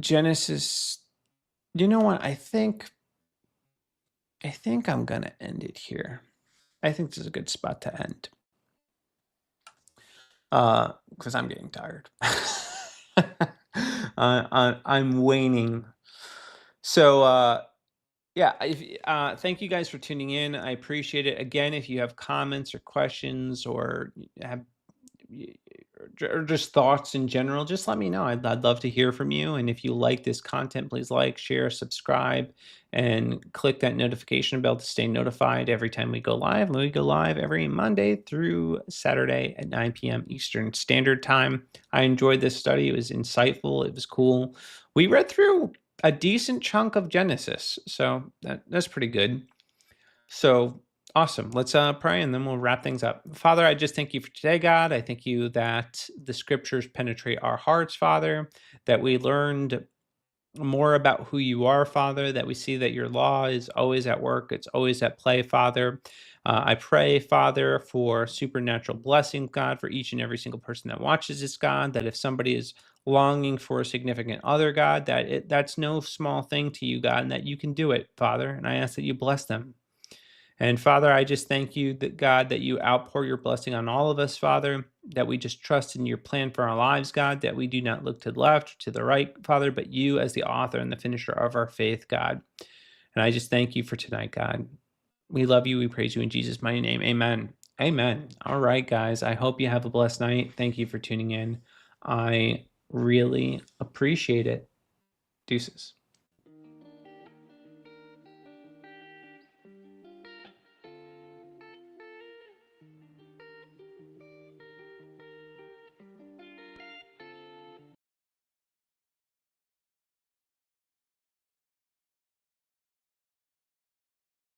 Genesis. You know what? I think I'm gonna end it here. I think this is a good spot to end. Because I'm getting tired. I'm waning. So, yeah, thank you guys for tuning in. I appreciate it. Again, if you have comments or questions, or have or just thoughts in general, just let me know. I'd love to hear from you. And if you like this content, please like, share, subscribe, and click that notification bell to stay notified every time we go live. We go live every Monday through Saturday at 9 p.m. Eastern Standard Time. I enjoyed this study. It was insightful. It was cool. We read through a decent chunk of Genesis, so that's pretty good. So awesome. Let's pray, and then we'll wrap things up. Father, I just thank you for today, God. I thank you that the scriptures penetrate our hearts, Father, that we learned more about who you are, Father, that we see that your law is always at work, it's always at play, Father. I pray, Father, for supernatural blessing, God, for each and every single person that watches this, God, that if somebody is longing for a significant other, God, that's no small thing to you, God, and that you can do it, Father. And I ask that you bless them. And Father, I just thank you that, God, that you outpour your blessing on all of us, Father, that we just trust in your plan for our lives, God, that we do not look to the left or to the right, Father, but you as the author and the finisher of our faith, God. And I just thank you for tonight, God. We love you. We praise you in Jesus' mighty name. Amen. Amen. All right, guys. I hope you have a blessed night. Thank you for tuning in. I really appreciate it. Deuces.